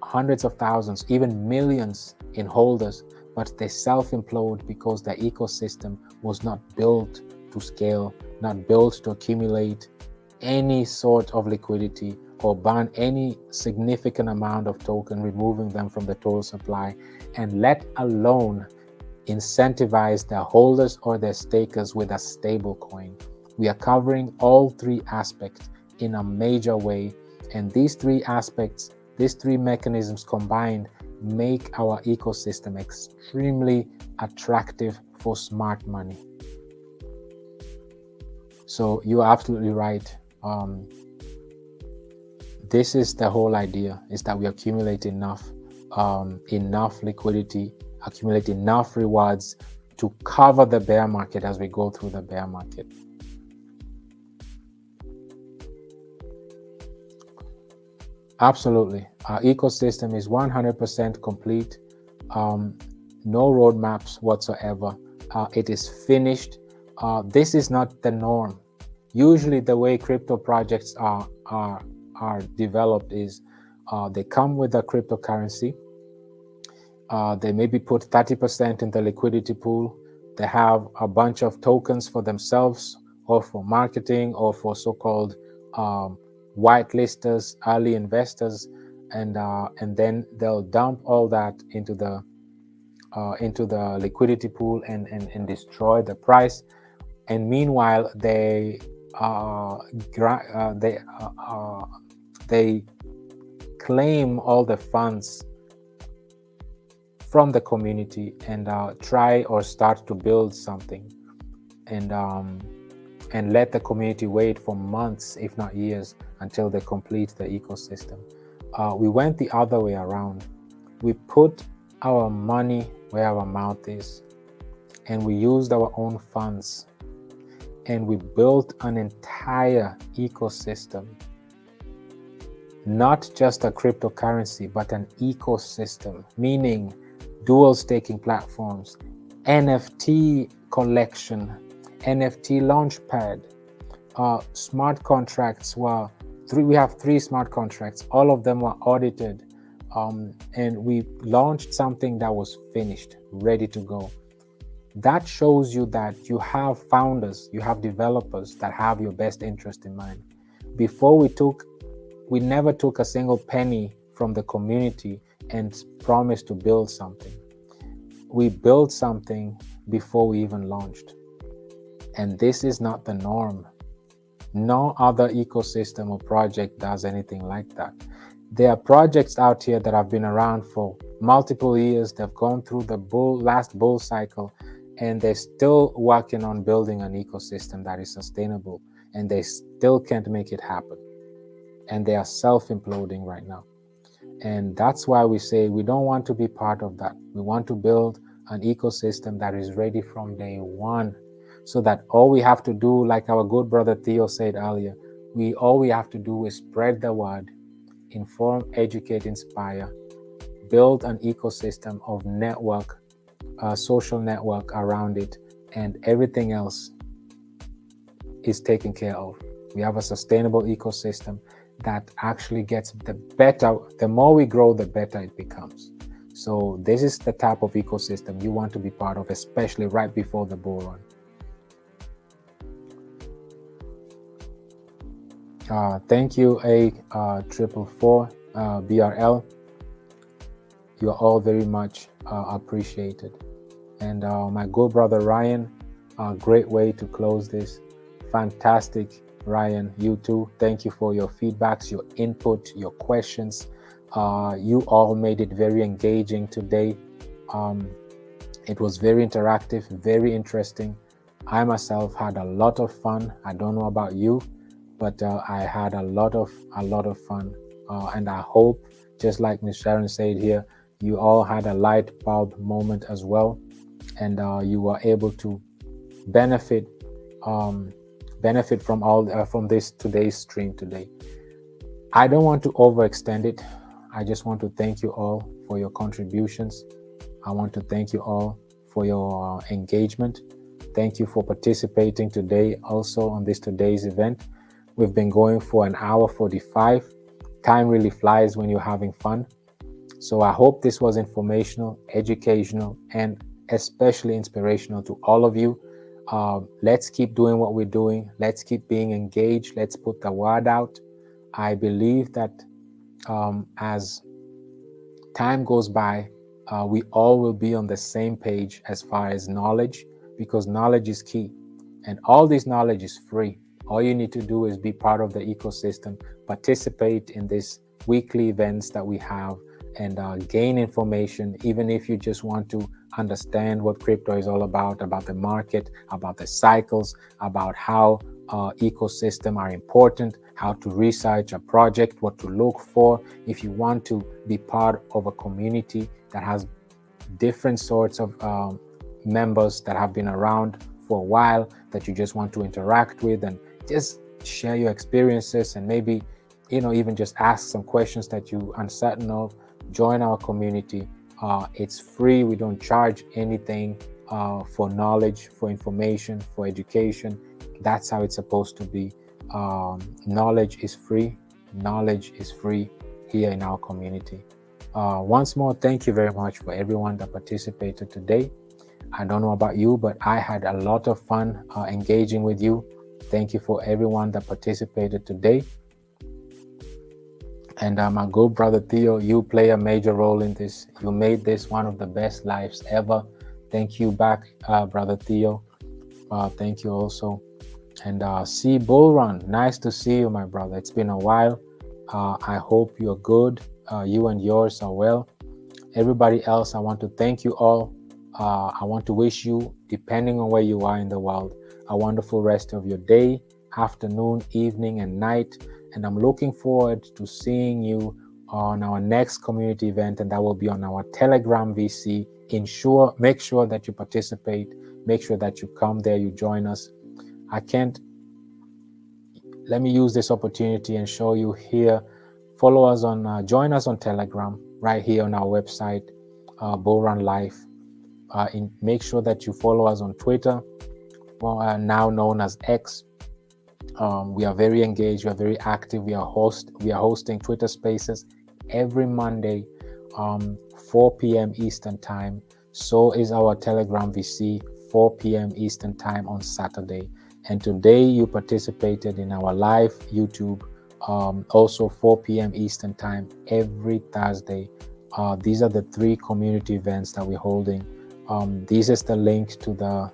hundreds of thousands, even millions in holders, but they self-implode because the ecosystem was not built to scale, not built to accumulate any sort of liquidity or ban any significant amount of token, removing them from the total supply, and let alone incentivize their holders or their stakers with a stable coin. We are covering all three aspects in a major way, and these three aspects, these three mechanisms combined, make our ecosystem extremely attractive for smart money. So you're absolutely right. This is the whole idea, is that we accumulate enough liquidity, accumulate enough rewards to cover the bear market as we go through the bear market. Absolutely. Our ecosystem is 100% complete. No roadmaps whatsoever. It is finished. This is not the norm. Usually the way crypto projects are developed is they come with a cryptocurrency. They maybe put 30% in the liquidity pool. They have a bunch of tokens for themselves or for marketing or for so-called whitelisters, early investors, and then they'll dump all that into the liquidity pool and destroy the price. And meanwhile, they claim all the funds from the community and try or start to build something, and let the community wait for months, if not years, until they complete the ecosystem. We went the other way around. We put our money where our mouth is, and we used our own funds, and we built an entire ecosystem. Not just a cryptocurrency, but an ecosystem, meaning dual staking platforms, NFT collection, NFT launchpad, smart contracts. We have 3 smart contracts. All of them were audited, and we launched something that was finished, ready to go. That shows you that you have founders, you have developers that have your best interest in mind. Before we never took a single penny from the community and promised to build something. We built something before we even launched. And this is not the norm. No other ecosystem or project does anything like that. There are projects out here that have been around for multiple years. They've gone through the last bull cycle, and they're still working on building an ecosystem that is sustainable, and they still can't make it happen. And they are self-imploding right now. And that's why we say we don't want to be part of that. We want to build an ecosystem that is ready from day one, so that all we have to do, like our good brother Theo said earlier, all we have to do is spread the word, inform, educate, inspire, build an ecosystem of network, social network around it, and everything else is taken care of. We have a sustainable ecosystem that actually gets the more we grow, the better it becomes. So this is the type of ecosystem you want to be part of, especially right before the bull run. Thank you, A444 BRL. You are all very much appreciated. And my good brother Ryan, a great way to close this. Fantastic, Ryan. You too. Thank you for your feedbacks, your input, your questions. You all made it very engaging today. It was very interactive, very interesting. I myself had a lot of fun. I don't know about you, but I had a lot of fun. And I hope, just like Ms. Sharon said here, you all had a light bulb moment as well, and you were able to benefit from this today's stream today. I don't want to overextend it. I just want to thank you all for your contributions. I want to thank you all for your engagement. Thank you for participating today also on today's event. We've been going for 1 hour 45. Time really flies when you're having fun. So I hope this was informational, educational, and especially inspirational to all of you. Let's keep doing what we're doing. Let's keep being engaged. Let's put the word out. I believe that as time goes by, we all will be on the same page as far as knowledge, because knowledge is key. And all this knowledge is free. All you need to do is be part of the ecosystem, participate in these weekly events that we have, and gain information, even if you just want to understand what crypto is all about the market, about the cycles, about how ecosystem are important, how to research a project, what to look for. If you want to be part of a community that has different sorts of members that have been around for a while, that you just want to interact with and just share your experiences, and maybe even just ask some questions that you uncertain of, join our community. It's free. We don't charge anything for knowledge, for information, for education. That's how it's supposed to be. Knowledge is free. Knowledge is free here in our community. Once more, thank you very much for everyone that participated today. I don't know about you, but I had a lot of fun engaging with you. Thank you for everyone that participated today. And my good brother Theo, you play a major role in this. You made this one of the best lives ever. Thank you back, brother Theo. Thank you also. And see Bullrun, nice to see you, my brother. It's been a while. I hope you're good. You and yours are well. Everybody else, I want to thank you all. I want to wish you, depending on where you are in the world, a wonderful rest of your day, afternoon, evening, and night. And I'm looking forward to seeing you on our next community event, and that will be on our Telegram VC. Make sure that you participate. Make sure that you come there, you join us. Let me use this opportunity and show you here. Follow us on, join us on Telegram right here on our website, Bullrun.Life. Make sure that you follow us on Twitter, now known as X. We are very engaged. We are very active. We are hosting Twitter Spaces every Monday, 4 p.m. Eastern Time. So is our Telegram VC, 4 p.m. Eastern Time on Saturday. And today you participated in our live YouTube, also 4 p.m. Eastern Time every Thursday. These are the 3 community events that we're holding. This is the link to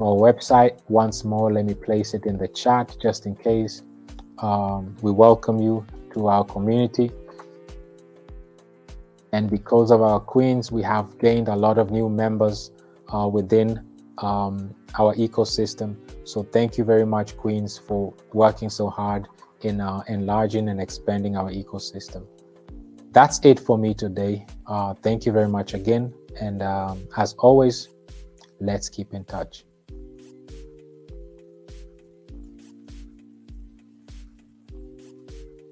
our website. Once more, let me place it in the chat just in case. We welcome you to our community. And because of our queens, we have gained a lot of new members within our ecosystem. So thank you very much, queens, for working so hard in enlarging and expanding our ecosystem. That's it for me today. Thank you very much again. And as always, let's keep in touch.